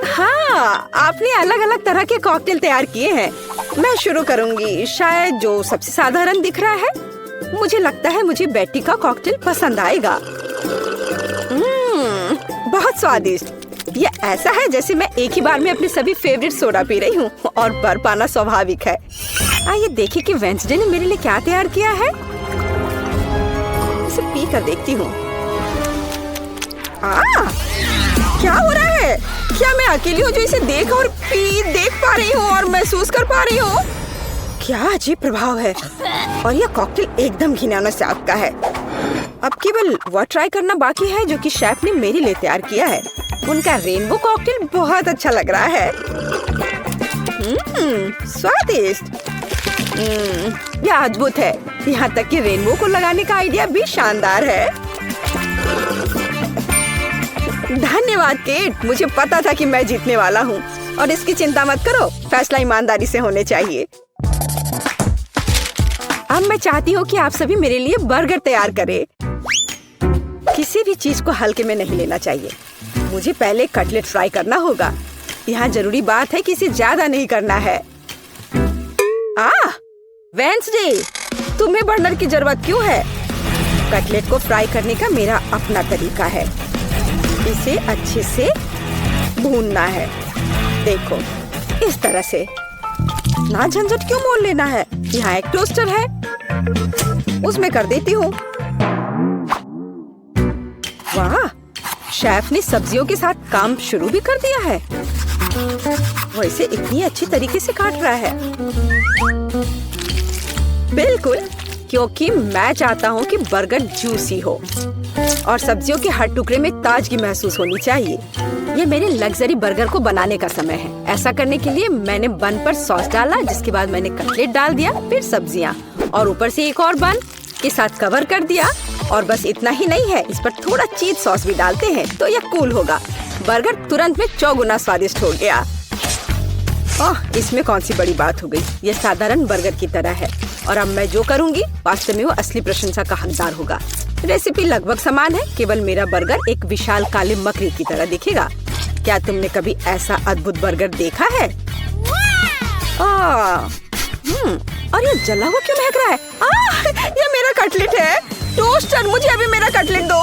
हाँ, आपने अलग अलग तरह के कॉकटेल तैयार किए हैं। मैं शुरू करूंगी, शायद जो सबसे साधारण दिख रहा है। मुझे लगता है मुझे बेटी का कॉकटेल पसंद आएगा। बहुत स्वादिष्ट। ये ऐसा है जैसे मैं एक ही बार में अपने सभी फेवरेट सोडा पी रही हूँ और भर पाना स्वाभाविक है। आइए देखें कि वेंसडे ने मेरे लिए क्या तैयार किया है। इसे पी कर देखती हूँ। क्या हो रहा है? क्या मैं अकेली हूँ जो इसे देख पा रही हूँ और महसूस कर पा रही हूँ? क्या अजीब प्रभाव है। और यह कॉकटेल एकदम घिनौना स्वाद का है। अब केवल वह ट्राई करना बाकी है जो कि शेफ ने मेरे लिए तैयार किया है। उनका रेनबो कॉकटेल बहुत अच्छा लग रहा है। स्वादिष्ट। यह अद्भुत है। यहाँ तक कि रेनबो को लगाने का आइडिया भी शानदार है। धन्यवाद केट, मुझे पता था कि मैं जीतने वाला हूँ। और इसकी चिंता मत करो, फैसला ईमानदारी से होने चाहिए। अब मैं चाहती हूँ कि आप सभी मेरे लिए बर्गर तैयार करें। किसी भी चीज को हल्के में नहीं लेना चाहिए। मुझे पहले कटलेट फ्राई करना होगा। यहाँ जरूरी बात है कि इसे ज्यादा नहीं करना है। वेंसडे, तुम्हें बर्नर की जरूरत क्यों है? कटलेट को फ्राई करने का मेरा अपना तरीका है। इसे अच्छे से भूनना है। देखो, इस तरह से। ना झंझट क्यों मोल लेना है। यहाँ एक टोस्टर है, उसमें कर देती हूँ। वाह, शेफ ने सब्जियों के साथ काम शुरू भी कर दिया है। वो इसे इतनी अच्छी तरीके से काट रहा है। बिल्कुल, क्योंकि मैं चाहता हूँ कि बर्गर जूसी हो और सब्जियों के हर टुकड़े में ताजगी महसूस होनी चाहिए। ये मेरे लग्जरी बर्गर को बनाने का समय है। ऐसा करने के लिए मैंने बन पर सॉस डाला, जिसके बाद मैंने कटलेट डाल दिया, फिर सब्जियाँ और ऊपर से एक और बन के साथ कवर कर दिया। और बस इतना ही नहीं है, इस पर थोड़ा चीज सॉस भी डालते हैं तो यह कूल होगा। बर्गर तुरंत में 4 गुना स्वादिष्ट हो गया। इसमें कौन सी बड़ी बात हो गई। यह साधारण बर्गर की तरह है और अब मैं जो करूँगी वास्तव में वो असली प्रशंसा का हकदार होगा। रेसिपी लगभग समान है, केवल मेरा बर्गर एक विशाल काले मकड़ी की तरह दिखेगा। क्या तुमने कभी ऐसा अद्भुत बर्गर देखा है? और ये जला हुआ क्यों महक रहा है? ये मेरा कटलेट है। टोस्टर, मुझे अभी मेरा कटलेट दो।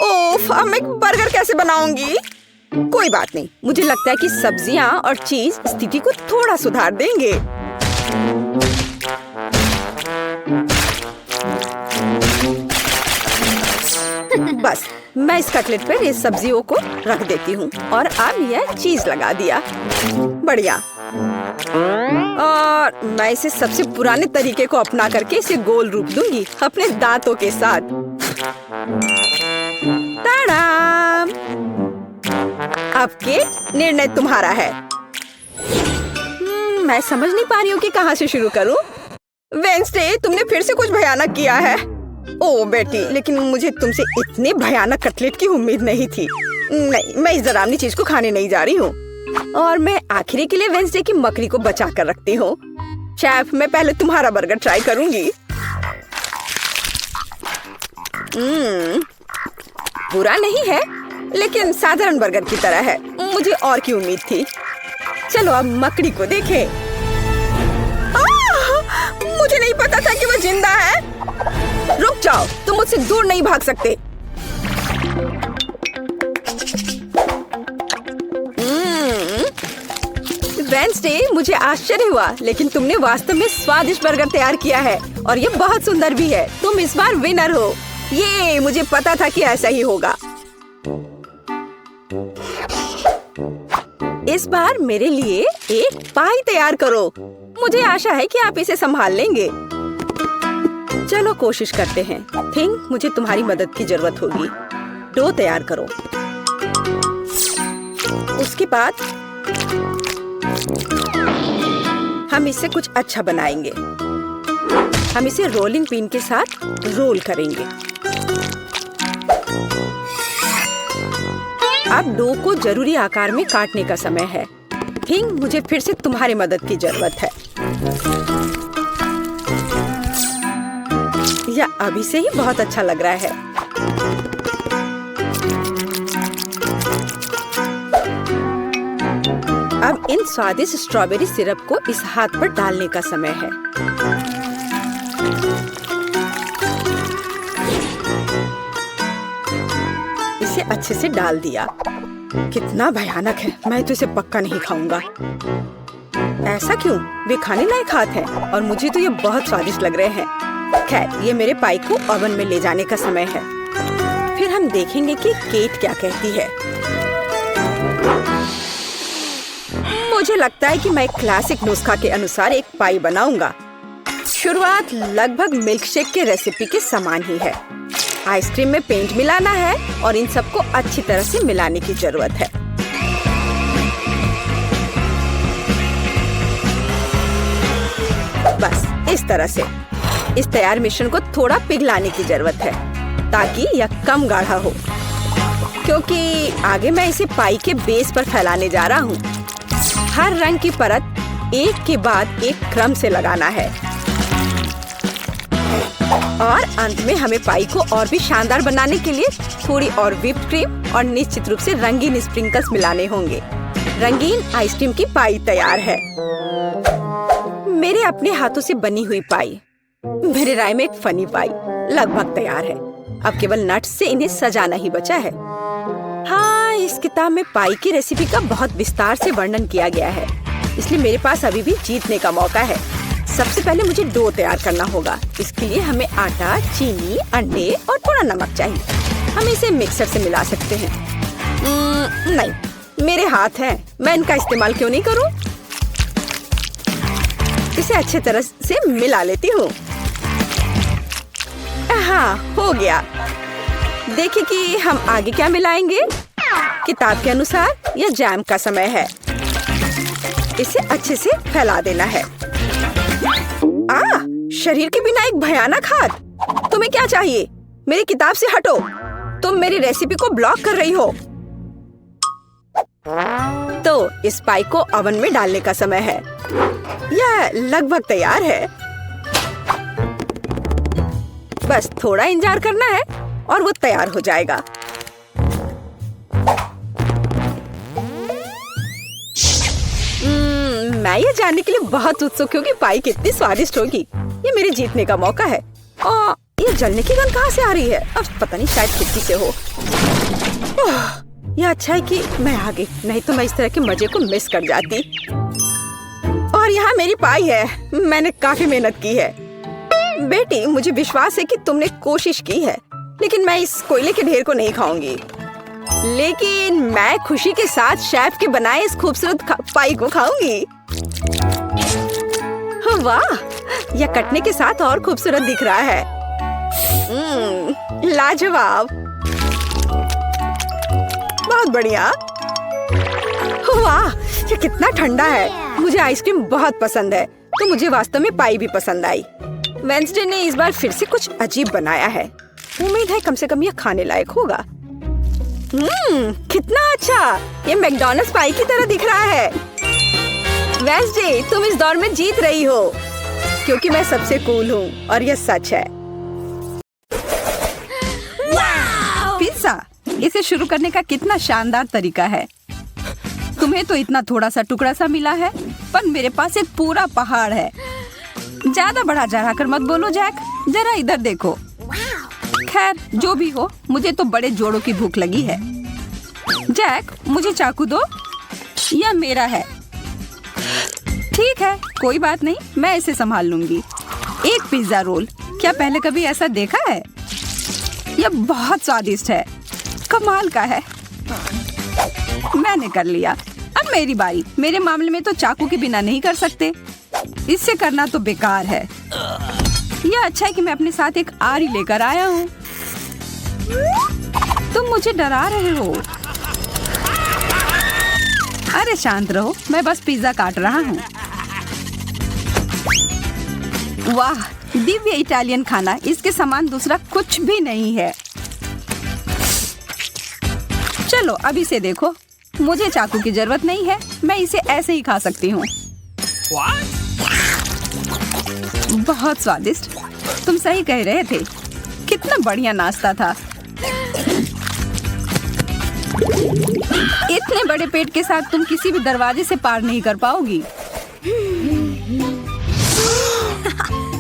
ओफ, अब मैं बर्गर कैसे बनाऊंगी? कोई बात नहीं, मुझे लगता है कि सब्जियां और चीज स्थिति को थोड़ा सुधार देंगे। बस मैं इस कटलेट पर ये सब्जियों को रख देती हूँ और अब यह चीज लगा दिया। बढ़िया। और मैं इसे सबसे पुराने तरीके को अपना करके इसे गोल रूप दूंगी अपने दांतों के साथ। ताड़ाम! अब के निर्णय तुम्हारा है। मैं समझ नहीं पा रही हूँ कि कहाँ से शुरू करूँ। वेंसडे, तुमने फिर से कुछ भयानक किया है। ओ बेटी, लेकिन मुझे तुमसे इतने भयानक कटलेट की उम्मीद नहीं थी। नहीं, मैं इस डरावनी चीज को खाने नहीं जा रही हूँ। और मैं आखिरी के लिए वेंसडे की मकड़ी को बचा कर रखती हूँ। शेफ, मैं पहले तुम्हारा बर्गर ट्राई करूंगी। बुरा नहीं है, लेकिन साधारण बर्गर की तरह है। मुझे और की उम्मीद थी। चलो अब मकड़ी को देखें। मुझे नहीं पता था कि वो जिंदा है। रुक जाओ, तुम मुझसे दूर नहीं भाग सकते। वेंसडे, मुझे आश्चर्य हुआ, लेकिन तुमने वास्तव में स्वादिष्ट बर्गर तैयार किया है और ये बहुत सुंदर भी है। तुम इस बार विनर हो। ये मुझे पता था कि ऐसा ही होगा। इस बार मेरे लिए एक पाई तैयार करो। मुझे आशा है कि आप इसे संभाल लेंगे। चलो कोशिश करते हैं। थिंक मुझे तुम्हारी मदद की जरूरत होगी। डो तैयार करो। उसके बाद हम इससे कुछ अच्छा बनाएंगे। हम इसे रोलिंग पिन के साथ रोल करेंगे। अब डो को जरूरी आकार में काटने का समय है। थिंक मुझे फिर से तुम्हारी मदद की जरूरत है। यह अभी से ही बहुत अच्छा लग रहा है। अब इन स्वादिष्ट स्ट्रॉबेरी सिरप को इस हाथ पर डालने का समय है। इसे अच्छे से डाल दिया। कितना भयानक है। मैं तो इसे पक्का नहीं खाऊंगा। ऐसा क्यों? वे खाने लायक हाथ हैं और मुझे तो ये बहुत स्वादिष्ट लग रहे हैं। खैर, ये मेरे पाई को ओवन में ले जाने का समय है। फिर हम देखेंगे कि केट क्या कहती है। मुझे लगता है कि मैं क्लासिक नुस्खा के अनुसार एक पाई बनाऊंगा। शुरुआत लगभग मिल्कशेक के रेसिपी के समान ही है। आइसक्रीम में पेंट मिलाना है और इन सबको अच्छी तरह से मिलाने की जरूरत है। बस इस तरह से। इस तैयार मिश्रण को थोड़ा पिघलाने की जरूरत है ताकि यह कम गाढ़ा हो, क्योंकि आगे मैं इसे पाई के बेस पर फैलाने जा रहा हूँ। हर रंग की परत एक के बाद एक क्रम से लगाना है और अंत में हमें पाई को और भी शानदार बनाने के लिए थोड़ी और व्हिप्ड क्रीम और निश्चित रूप से रंगीन स्प्रिंकल्स मिलाने होंगे। रंगीन आइसक्रीम की पाई तैयार है। मेरे अपने हाथों से बनी हुई पाई, मेरे राय में एक फनी पाई, लगभग तैयार है। अब केवल नट्स से इन्हें सजाना ही बचा है। हाँ, इस किताब में पाई की रेसिपी का बहुत विस्तार से वर्णन किया गया है, इसलिए मेरे पास अभी भी जीतने का मौका है। सबसे पहले मुझे डो तैयार करना होगा। इसके लिए हमें आटा, चीनी, अंडे और थोड़ा नमक चाहिए। हम इसे मिक्सर से मिला सकते हैं। नहीं, मेरे हाथ हैं, मैं इनका इस्तेमाल क्यों नहीं करूं? इसे अच्छे तरह से मिला लेती हूँ। हाँ, हो गया। देखिए कि हम आगे क्या मिलाएंगे। किताब के अनुसार यह जैम का समय है। इसे अच्छे से फैला देना है। शरीर के बिना एक भयानक हाथ। तुम्हें क्या चाहिए? मेरी किताब से हटो। तुम मेरी रेसिपी को ब्लॉक कर रही हो। तो इस पाई को ओवन में डालने का समय है। यह लगभग तैयार है। बस थोड़ा इंतजार करना है और वो तैयार हो जाएगा। मैं ये जानने के लिए बहुत उत्सुक हूँ कि पाई कितनी स्वादिष्ट होगी। ये मेरे जीतने का मौका है। ये जलने की गंध कहाँ से आ रही है? अब पता नहीं, शायद खिड़की से हो। यह अच्छा है कि मैं आ गई, नहीं तो मैं इस तरह के मजे को मिस कर जाती। और यहाँ मेरी पाई है। मैंने काफी मेहनत की है। बेटी, मुझे विश्वास है कि तुमने कोशिश की है, लेकिन मैं इस कोयले के ढेर को नहीं खाऊंगी। लेकिन मैं खुशी के साथ शेफ के बनाए इस खूबसूरत पाई को खाऊंगी। वाह, यह कटने के साथ और खूबसूरत दिख रहा है। लाजवाब, बहुत बढ़िया। वाह, ये कितना ठंडा है। मुझे आइसक्रीम बहुत पसंद है, तो मुझे वास्तव में पाई भी पसंद आई। वेंसडे ने इस बार फिर से कुछ अजीब बनाया है। उम्मीद है कम से कम यह खाने लायक होगा। कितना अच्छा, ये मैकडॉनल्ड्स पाई की तरह दिख रहा है। वेंसडे, तुम इस दौर में जीत रही हो, क्योंकि मैं सबसे कूल हूँ और यह सच है। पिज़्ज़ा, इसे शुरू करने का कितना शानदार तरीका है। तुम्हें तो इतना थोड़ा सा टुकड़ा सा मिला है, पर मेरे पास एक पूरा पहाड़ है। ज्यादा बढ़ा चढ़ा कर मत बोलो जैक, जरा इधर देखो। खैर, जो भी हो, मुझे तो बड़े जोड़ों की भूख लगी है। जैक, मुझे चाकू दो, यह मेरा है। ठीक है, कोई बात नहीं, मैं इसे संभाल लूंगी। एक पिज्जा रोल, क्या पहले कभी ऐसा देखा है? यह बहुत स्वादिष्ट है, कमाल का है। मैंने कर लिया, अब मेरी बारी। मेरे मामले में तो चाकू के बिना नहीं कर सकते, इससे करना तो बेकार है। यह अच्छा है कि मैं अपने साथ एक आरी लेकर आया हूँ। तुम मुझे डरा रहे हो। अरे शांत रहो, मैं बस पिज्जा काट रहा हूँ। वाह, दिव्य इटालियन खाना, इसके समान दूसरा कुछ भी नहीं है। चलो अब इसे देखो, मुझे चाकू की जरूरत नहीं है, मैं इसे ऐसे ही खा सकती हूँ। बहुत स्वादिष्ट, तुम सही कह रहे थे, कितना बढ़िया नाश्ता था। इतने बड़े पेट के साथ तुम किसी भी दरवाजे से पार नहीं कर पाओगी।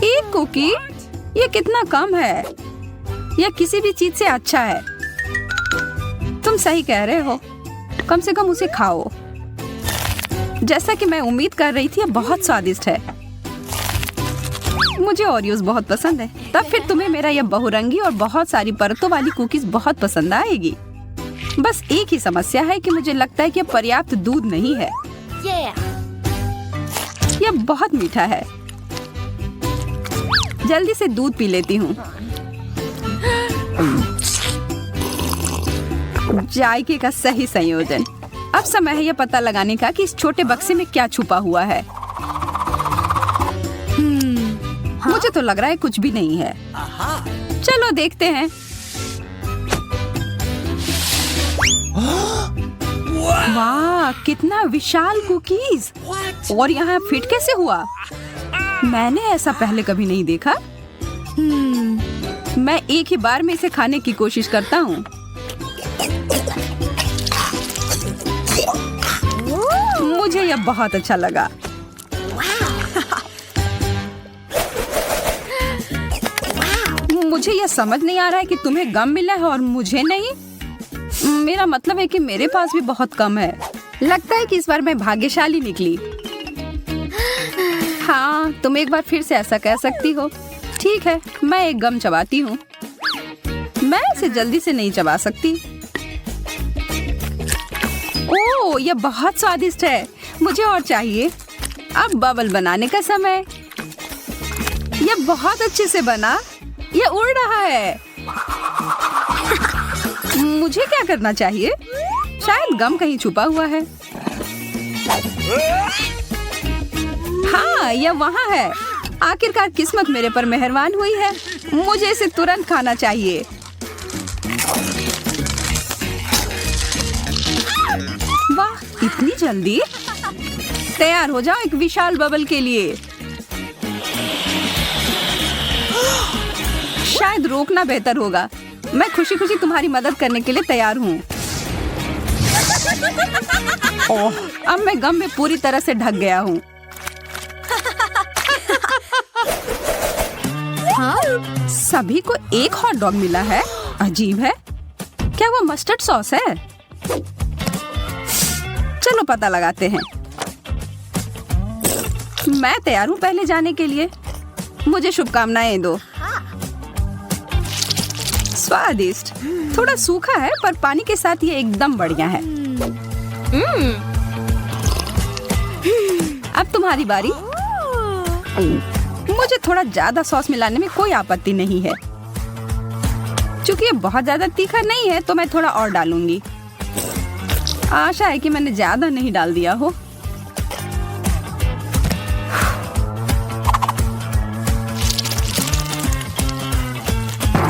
एक कुकी, ये कितना कम है। यह किसी भी चीज से अच्छा है। तुम सही कह रहे हो, कम से कम उसे खाओ। जैसा कि मैं उम्मीद कर रही थी, यह बहुत स्वादिष्ट है। मुझे ओरियोस बहुत पसंद है, तब फिर तुम्हें मेरा यह बहुरंगी और बहुत सारी परतों वाली कुकीज बहुत पसंद आएगी। बस एक ही समस्या है कि मुझे लगता है कि यह पर्याप्त दूध नहीं है। यह बहुत मीठा है। जल्दी से दूध पी लेती हूँ। जायके का सही संयोजन। अब समय है यह पता लगाने का कि इस छोटे बक्से में क्या छुपा हुआ है। मुझे तो लग रहा है कुछ भी नहीं है। चलो देखते हैं। वाह, कितना विशाल कुकीज। और यहाँ फिट कैसे हुआ? मैंने ऐसा पहले कभी नहीं देखा। मैं एक ही बार में इसे खाने की कोशिश करता हूँ। मुझे यह बहुत अच्छा लगा। मुझे यह समझ नहीं आ रहा है कि तुम्हें गम मिला है और मुझे नहीं। मेरा मतलब है कि मेरे पास भी बहुत कम है। लगता है कि इस बार मैं भाग्यशाली निकली। हाँ, तुम एक बार फिर से ऐसा कह सकती हो। ठीक है, मैं एक गम चबाती हूँ। मैं इसे जल्दी से नहीं चबा सकती। ओह, यह बहुत स्वादिष्ट है। मुझे और चाहिए। अब बबल बनाने का समय। यह बहुत अच्छे से बना। यह उड़ रहा है। मुझे क्या करना चाहिए? शायद गम कहीं छुपा हुआ है। हाँ, यह वहाँ है। आखिरकार किस्मत मेरे पर मेहरबान हुई है। मुझे इसे तुरंत खाना चाहिए। वाह, इतनी जल्दी? तैयार हो जाओ एक विशाल बबल के लिए। शायद रोकना बेहतर होगा। मैं खुशी खुशी तुम्हारी मदद करने के लिए तैयार हूँ। ओह, अब मैं गम में पूरी तरह से ढक गया हूँ। हाँ? सभी को एक हॉट डॉग मिला है। अजीब है। क्या वो मस्टर्ड सॉस है? चलो पता लगाते हैं। मैं तैयार हूँ पहले जाने के लिए। मुझे शुभकामनाएं दो। स्वादिष्ट, थोड़ा सूखा है पर पानी के साथ ये एकदम बढ़िया है। अब तुम्हारी बारी। मुझे थोड़ा ज्यादा सॉस मिलाने में कोई आपत्ति नहीं है। क्योंकि ये बहुत ज्यादा तीखा नहीं है तो मैं थोड़ा और डालूंगी। आशा है कि मैंने ज्यादा नहीं डाल दिया हो।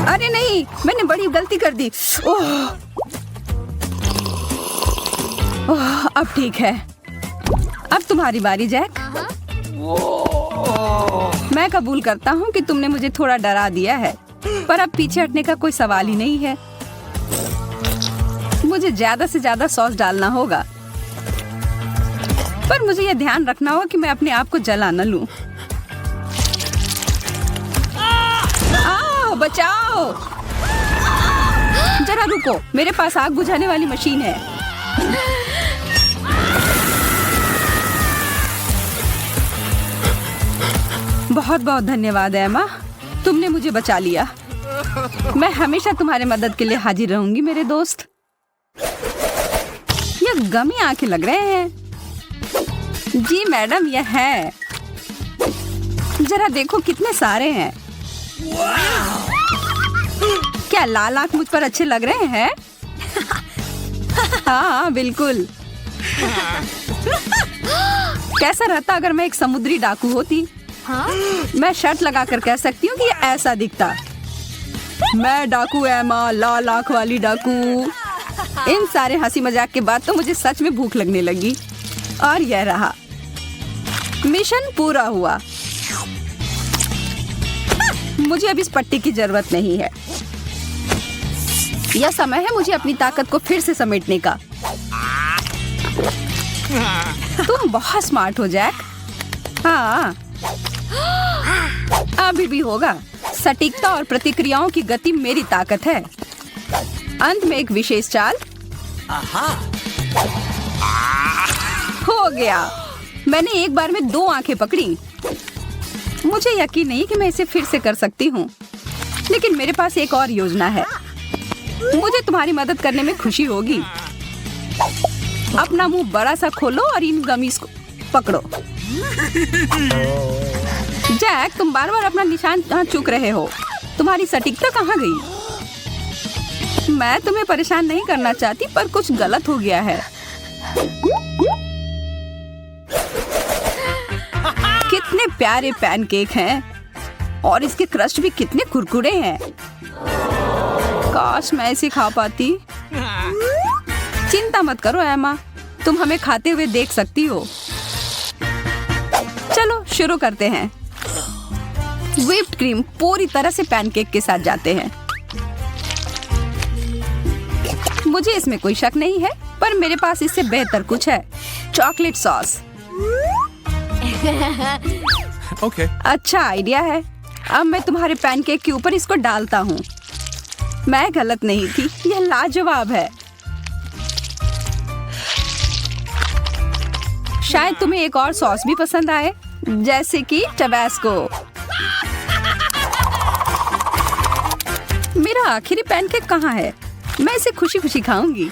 अरे नहीं, मैंने बड़ी गलती कर दी। ओह, अब ठीक है। अब तुम्हारी बारी जैक। मैं कबूल करता हूँ कि तुमने मुझे थोड़ा डरा दिया है, पर अब पीछे हटने का कोई सवाल ही नहीं है। मुझे ज्यादा से ज्यादा सॉस डालना होगा, पर मुझे यह ध्यान रखना होगा कि मैं अपने आप को जला न लूं। आओ, बचाओ! जरा रुको, मेरे पास आग बुझाने वाली मशीन है। बहुत बहुत धन्यवाद एमा, तुमने मुझे बचा लिया। मैं हमेशा तुम्हारे मदद के लिए हाजिर रहूंगी मेरे दोस्त। ये गमी आंखें लग रहे हैं। जी मैडम, यह है। जरा देखो कितने सारे हैं। क्या लाल आंख मुझ पर अच्छे लग रहे हैं? हाँ बिल्कुल। कैसा रहता अगर मैं एक समुद्री डाकू होती? मैं शर्ट लगाकर कह सकती हूँ कि ये ऐसा दिखता। मैं डाकू एमा, लाल आंख वाली डाकू। इन सारे हंसी मजाक के बाद तो मुझे सच में भूख लगने लगी। और यह रहा, मिशन पूरा हुआ। मुझे अब इस पट्टी की जरूरत नहीं है। यह समय है मुझे अपनी ताकत को फिर से समेटने का। तुम बहुत स्मार्ट हो जैक। हाँ, अभी भी होगा। सटीकता और प्रतिक्रियाओं की गति मेरी ताकत है। अंत में एक विशेष चाल। हो गया। मैंने एक बार में 2 आंखें पकड़ी। मुझे यकीन नहीं कि मैं इसे फिर से कर सकती हूँ, लेकिन मेरे पास एक और योजना है। मुझे तुम्हारी मदद करने में खुशी होगी। अपना मुंह बड़ा सा खोलो और इन गमीज को पकड़ो। जैक, तुम बार बार अपना निशान चूक रहे हो। तुम्हारी सटीकता कहाँ गई? मैं तुम्हें परेशान नहीं करना चाहती, पर कुछ गलत हो गया है। कितने प्यारे पैनकेक हैं और इसके क्रस्ट भी कितने कुरकुरे हैं। काश मैं इसे खा पाती। चिंता मत करो एमा, तुम हमें खाते हुए देख सकती हो। चलो शुरू करते हैं। व्हिप्ड क्रीम पूरी तरह से पैनकेक के साथ जाते हैं। मुझे इसमें कोई शक नहीं है, पर मेरे पास इससे बेहतर कुछ है। Chocolate sauce. Okay. अच्छा आइडिया है। अब मैं तुम्हारे पैनकेक के ऊपर इसको डालता हूँ। मैं गलत नहीं थी, यह लाजवाब है। शायद तुम्हें एक और सॉस भी पसंद आए, जैसे कि टबैस्को। मेरा आखिरी पैनकेक कहाँ है? मैं इसे खुशी खुशी खाऊंगी।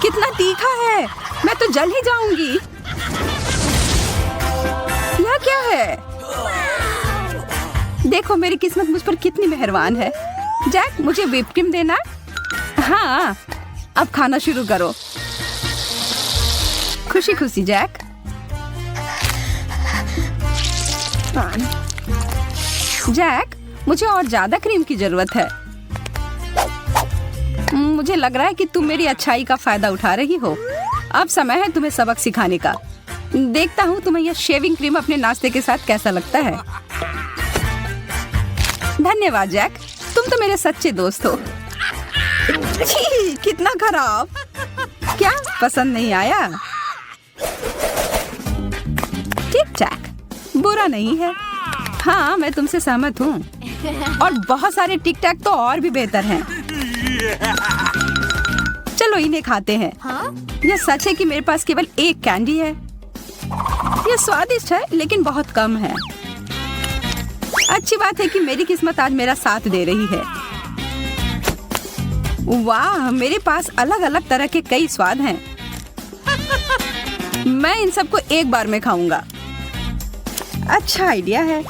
कितना तीखा है, मैं तो जल ही जाऊंगी। यह क्या है? देखो मेरी किस्मत मुझ पर कितनी मेहरबान है। जैक, मुझे व्हिप क्रीम देना। हाँ, अब खाना शुरू करो। खुशी खुशी जैक। जैक, मुझे और ज्यादा क्रीम की जरूरत है। मुझे लग रहा है कि तुम मेरी अच्छाई का फायदा उठा रही हो। अब समय है तुम्हें सबक सिखाने का। देखता हूँ तुम्हें यह शेविंग क्रीम अपने नाश्ते के साथ कैसा लगता है। धन्यवाद जैक, तुम तो मेरे सच्चे दोस्त हो। छी, कितना खराब। क्या पसंद नहीं आया? ठीक ठाक, बुरा नहीं है। हाँ, मैं तुमसे सहमत हूँ। और बहुत सारे टिक टैक तो और भी बेहतर हैं। चलो इन्हें खाते हैं। यह सच है कि मेरे पास केवल एक कैंडी है। यह स्वादिष्ट है, लेकिन बहुत कम है। अच्छी बात है कि मेरी किस्मत आज मेरा साथ दे रही है। वाह, मेरे पास अलग अलग तरह के कई स्वाद हैं। मैं इन सबको एक बार में खाऊंगा। अच्छा आइडिया है।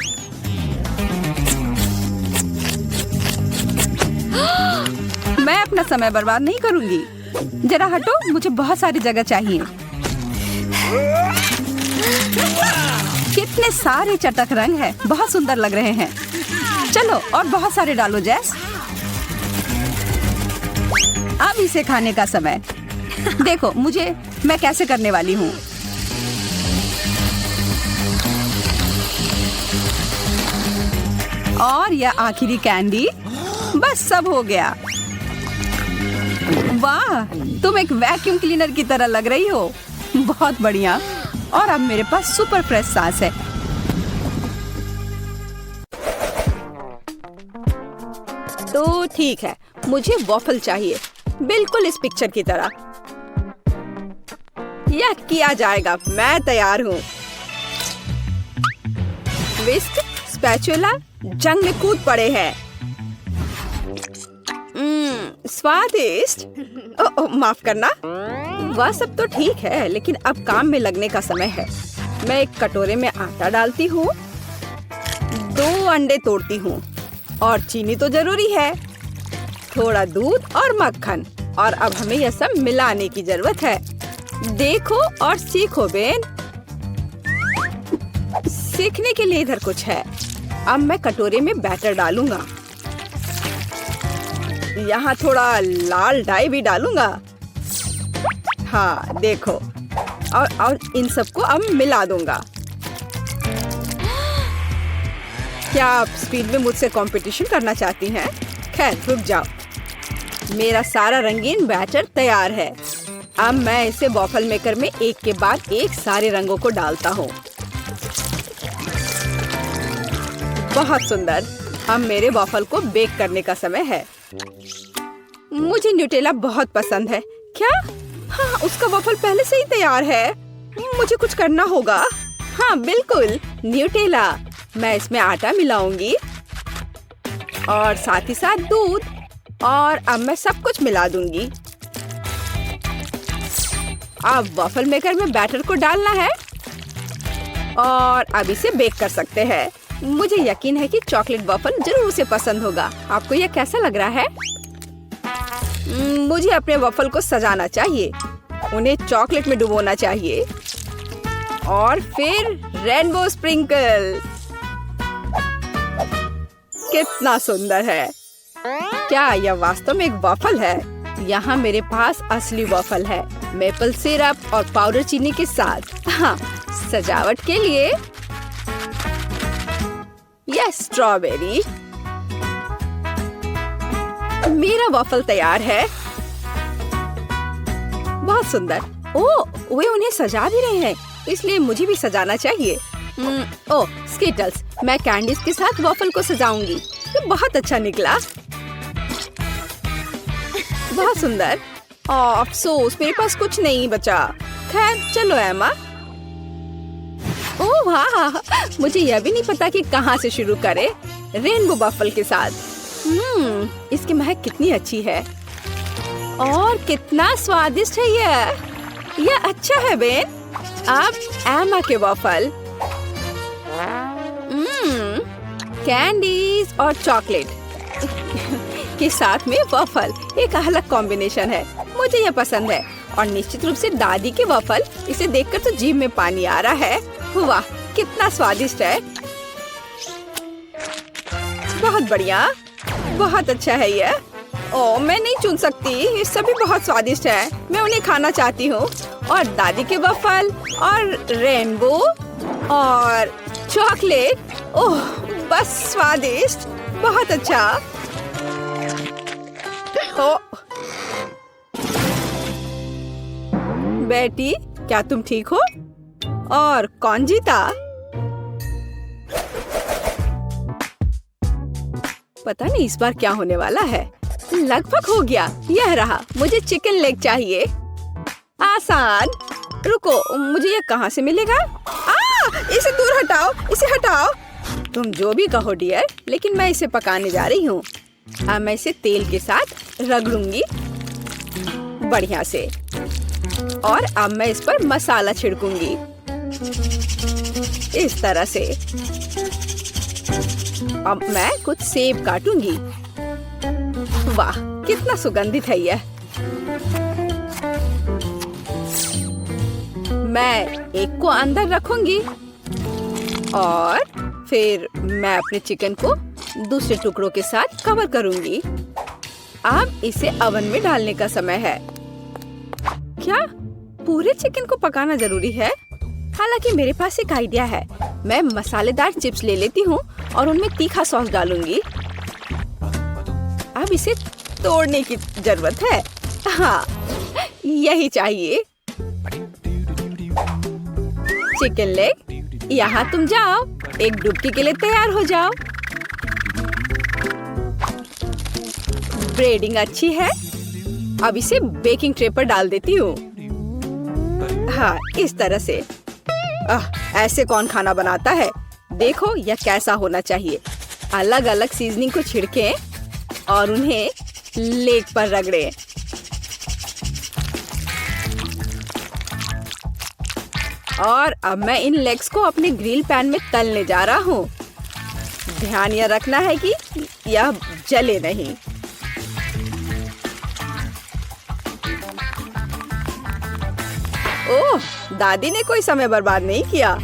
मैं अपना समय बर्बाद नहीं करूंगी। जरा हटो, मुझे बहुत सारी जगह चाहिए। कितने सारे चटक रंग हैं, बहुत सुंदर लग रहे हैं। चलो और बहुत सारे डालो जैस। अब इसे खाने का समय। देखो मैं कैसे करने वाली हूँ। और यह आखिरी कैंडी। बस सब हो गया। वाह, तुम एक वैक्यूम क्लीनर की तरह लग रही हो। बहुत बढ़िया। और अब मेरे पास सुपर फ्रेश सांस है। तो ठीक है, मुझे वॉफल चाहिए, बिल्कुल इस पिक्चर की तरह। यह किया जाएगा, मैं तैयार हूँ। विस्क, स्पैचुला जंग में कूद पड़े हैं। स्वादिष्ट। माफ करना। वह सब तो ठीक है, लेकिन अब काम में लगने का समय है। मैं एक कटोरे में आटा डालती हूँ, 2 अंडे तोड़ती हूँ और चीनी तो जरूरी है, थोड़ा दूध और मक्खन। और अब हमें यह सब मिलाने की जरूरत है। देखो और सीखो बेन। सीखने के लिए इधर कुछ है। अब मैं कटोरे में बैटर डालूंगा। यहाँ थोड़ा लाल डाई भी डालूंगा। हाँ देखो, और इन सबको अब मिला दूंगा। क्या आप स्पीड में मुझसे कंपटीशन करना चाहती हैं? खैर रुक जाओ। मेरा सारा रंगीन बैटर तैयार है। अब मैं इसे वॉफल मेकर में एक के बाद एक सारे रंगों को डालता हूँ। बहुत सुंदर। अब मेरे वॉफल को बेक करने का समय है। मुझे न्यूटेला बहुत पसंद है। क्या? हाँ, उसका वॉफल पहले से ही तैयार है। मुझे कुछ करना होगा। हाँ बिल्कुल, न्यूटेला। मैं इसमें आटा मिलाऊंगी और साथ ही साथ दूध, और अब मैं सब कुछ मिला दूंगी। अब वॉफल मेकर में बैटर को डालना है और अब इसे बेक कर सकते हैं। मुझे यकीन है कि चॉकलेट वॉफल जरूर उसे पसंद होगा। आपको यह कैसा लग रहा है? मुझे अपने वॉफल को सजाना चाहिए, उन्हें चॉकलेट में डुबोना चाहिए और फिर रेनबो स्प्रिंकल। कितना सुंदर है। क्या यह वास्तव में एक वॉफल है? यहाँ मेरे पास असली वॉफल है, मेपल सिरप और पाउडर चीनी के साथ। हाँ, सजावट के लिए यह स्ट्रॉबेरी। मेरा वॉफल तैयार है। बहुत सुंदर। ओह, वे उन्हें सजा भी रहे हैं, इसलिए मुझे भी सजाना चाहिए। ओह, स्किटल्स। मैं कैंडीज के साथ वॉफल को सजाऊंगी। ये बहुत अच्छा निकला। बहुत सुंदर। अफसोस मेरे पास कुछ नहीं बचा। खैर चलो एमा। ओह वाह, मुझे यह भी नहीं पता कि कहाँ से शुरू करें। रेनबो वॉफल के साथ। इसकी महक कितनी अच्छी है और कितना स्वादिष्ट है यह अच्छा है बेन। अब एमा के वॉफल, कैंडीज और चॉकलेट के साथ में वॉफल एक अलग कॉम्बिनेशन है। मुझे यह पसंद है और निश्चित रूप से दादी के वॉफल। इसे देखकर तो जीभ में पानी आ रहा है। वाह, कितना स्वादिष्ट है। बहुत बढ़िया, बहुत अच्छा है यह। ओह, मैं नहीं चुन सकती, ये सभी बहुत स्वादिष्ट है। मैं उन्हें खाना चाहती हूँ। और दादी के वॉफल और रेनबो और चॉकलेट। ओह, बस स्वादिष्ट, बहुत अच्छा। बेटी, क्या तुम ठीक हो? और कौन जीता? पता नहीं इस बार क्या होने वाला है। लगभग हो गया। यह रहा। मुझे चिकन लेग चाहिए। आसान। रुको, मुझे यह कहाँ से मिलेगा? इसे दूर हटाओ, इसे हटाओ। तुम जो भी कहो डियर, लेकिन मैं इसे पकाने जा रही हूँ। अब मैं इसे तेल के साथ रगड़ूंगी बढ़िया से, और अब मैं इस पर मसाला छिड़कूंगी इस तरह से। अब मैं कुछ सेब काटूंगी। वाह, कितना सुगंधित है यह। मैं एक को अंदर रखूंगी और फिर मैं अपने चिकन को दूसरे टुकड़ों के साथ कवर करूंगी। अब इसे ओवन में डालने का समय है। क्या पूरे चिकन को पकाना जरूरी है? हालांकि मेरे पास एक आइडिया है। मैं मसालेदार चिप्स ले लेती हूँ और उनमें तीखा सॉस डालूंगी। अब इसे तोड़ने की जरूरत है। हाँ, यही चाहिए। चिकन लेग, यहाँ तुम जाओ, एक डुबकी के लिए तैयार हो जाओ। ब्रेडिंग अच्छी है। अब इसे बेकिंग ट्रे पर डाल देती हूँ। हाँ, इस तरह से। ऐसे कौन खाना बनाता है? देखो यह कैसा होना चाहिए। अलग अलग सीजनिंग को छिड़कें और उन्हें लेग पर रगड़ें। और अब मैं इन लेग्स को अपने ग्रिल पैन में तलने जा रहा हूँ। ध्यान यह रखना है कि यह जले नहीं। ओह, दादी ने कोई समय बर्बाद नहीं किया।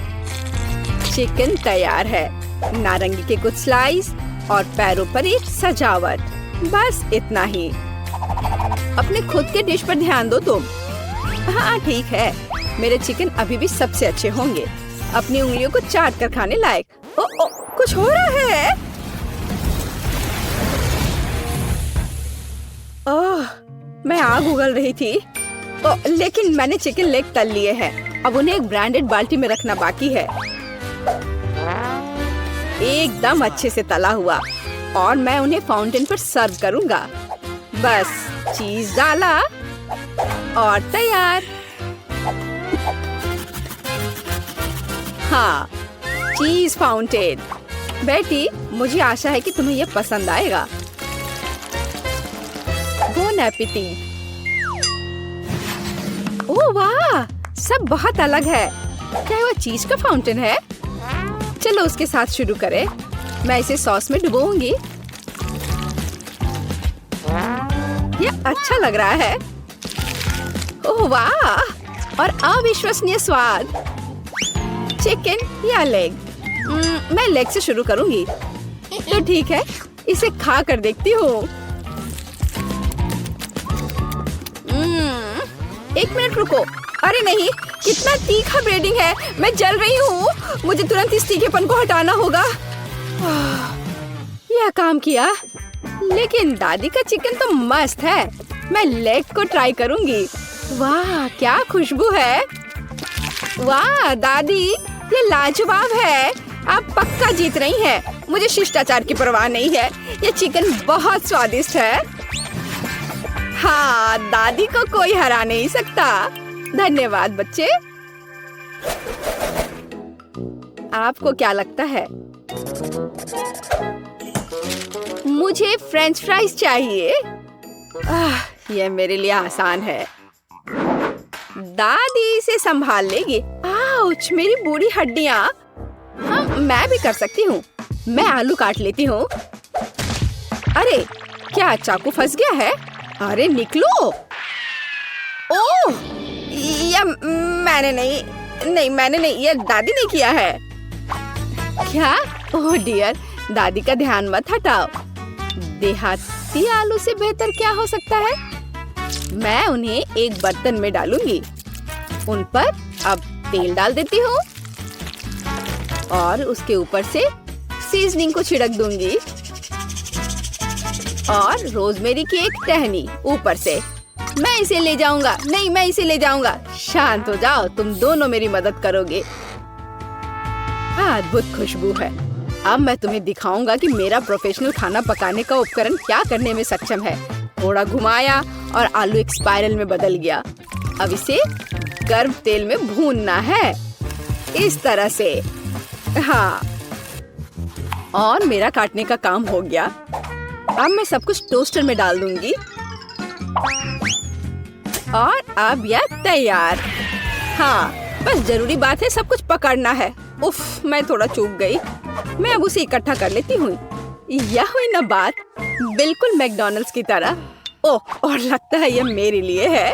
चिकन तैयार है। नारंगी के कुछ स्लाइस और पैरों पर एक सजावट। बस इतना ही। अपने खुद के डिश पर ध्यान दो तुम। हाँ ठीक है, मेरे चिकन अभी भी सबसे अच्छे होंगे। अपनी उंगलियों को चाट कर खाने लायक। ओ, कुछ हो रहा है। ओह, मैं आग उगल रही थी। लेकिन मैंने चिकन लेग तल लिए हैं। अब उन्हें एक ब्रांडेड बाल्टी में रखना बाकी है। एकदम अच्छे से तला हुआ। और मैं उन्हें फाउंटेन पर सर्व करूंगा। बस चीज डाला और तैयार। हाँ, चीज फाउंटेन। बेटी, मुझे आशा है कि तुम्हें यह पसंद आएगा। Bone appétit. ओह वाह, सब बहुत अलग है। क्या वो चीज का फाउंटेन है? चलो उसके साथ शुरू करें। मैं इसे सॉस में डुबोऊंगी। यह अच्छा लग रहा है। ओह वाह, और अविश्वसनीय स्वाद। चिकन या लेग? मैं लेग से शुरू करूंगी। तो ठीक है, इसे खा कर देखती हूँ। एक मिनट रुको। अरे नहीं, कितना तीखा ब्रेडिंग है। मैं जल रही हूँ। मुझे तुरंत इस तीखेपन को हटाना होगा। यह काम किया। लेकिन दादी का चिकन तो मस्त है। मैं लेग को ट्राई करूंगी। वाह, क्या खुशबू है। वाह दादी, ये लाजवाब है। आप पक्का जीत रही हैं। मुझे शिष्टाचार की परवाह नहीं है। ये चिकन बहुत स्वादिष्ट है। हाँ, दादी को कोई हरा नहीं सकता। धन्यवाद बच्चे। आपको क्या लगता है? मुझे फ्रेंच फ्राइज चाहिए। यह मेरे लिए आसान है। दादी इसे संभाल लेगी। आउच, मेरी बूढ़ी हड्डियां। हाँ, मैं भी कर सकती हूँ। मैं आलू काट लेती हूँ। अरे, क्या चाकू फंस गया है? अरे निकलो। ओह, यह मैंने नहीं, यह दादी ने किया है। क्या? ओह डियर, दादी का ध्यान मत हटाओ। देहाती आलू से बेहतर क्या हो सकता है? मैं उन्हें एक बर्तन में डालूंगी। उन पर अब तेल डाल देती हूँ और उसके ऊपर से सीजनिंग को छिड़क दूंगी और रोजमेरी की एक टहनी ऊपर से। मैं इसे ले जाऊंगा। नहीं, मैं इसे ले जाऊंगा। शांत हो जाओ, तुम दोनों मेरी मदद करोगे। अद्भुत खुशबू है। अब मैं तुम्हें दिखाऊंगा कि मेरा प्रोफेशनल खाना पकाने का उपकरण क्या करने में सक्षम है। थोड़ा घुमाया और आलू एक स्पाइरल में बदल गया। अब इसे गर्म तेल में भूनना है, इस तरह से। हाँ, और मेरा काटने का काम हो गया। अब मैं सब कुछ टोस्टर में डाल दूंगी और अब यह तैयार। हाँ, बस जरूरी बात है सब कुछ पकड़ना है। उफ, मैं थोड़ा चूक गई। मैं अब उसे इकट्ठा कर लेती हूँ। यह हुई ना बात, बिल्कुल मैकडॉनल्ड्स की तरह। ओह, और लगता है यह मेरे लिए है।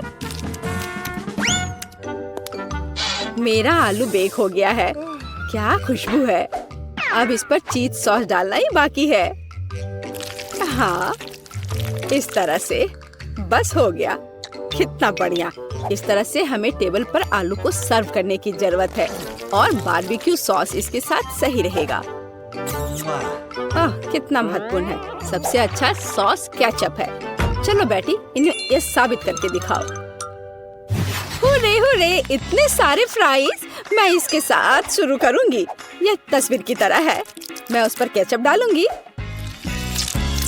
मेरा आलू बेक हो गया है। क्या खुशबू है। अब इस पर चीज सॉस डालना ही बाकी है। हाँ, इस तरह से बस हो गया। कितना बढ़िया। इस तरह से हमें टेबल पर आलू को सर्व करने की जरूरत है और बारबेक्यू सॉस इसके साथ सही रहेगा। कितना महत्वपूर्ण है। सबसे अच्छा सॉस केचप है। चलो बेटी, इन्हें ये साबित करके दिखाओ। हुर्रे हुर्रे, इतने सारे फ्राइज। मैं इसके साथ शुरू करूंगी। यह तस्वीर की तरह है। मैं उस पर केचप डालूंगी।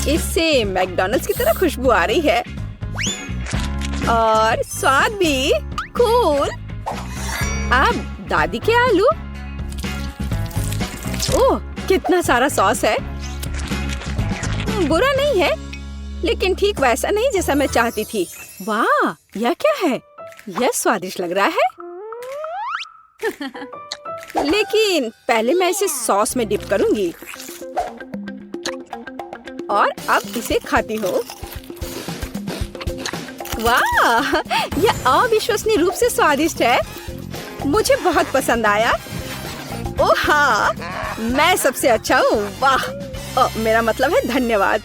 इससे मैकडॉनल्ड्स की तरह खुशबू आ रही है और स्वाद भी कूल। अब दादी के आलू। ओह, कितना सारा सॉस है। बुरा नहीं है, लेकिन ठीक वैसा नहीं जैसा मैं चाहती थी। वाह, यह क्या है? यह स्वादिष्ट लग रहा है। लेकिन पहले मैं इसे सॉस में डिप करूंगी और अब इसे खाती हूँ। वाह, यह अविश्वसनीय रूप से स्वादिष्ट है। मुझे बहुत पसंद आया। ओह हाँ, मैं सबसे अच्छा हूँ। वाह, मेरा मतलब है धन्यवाद।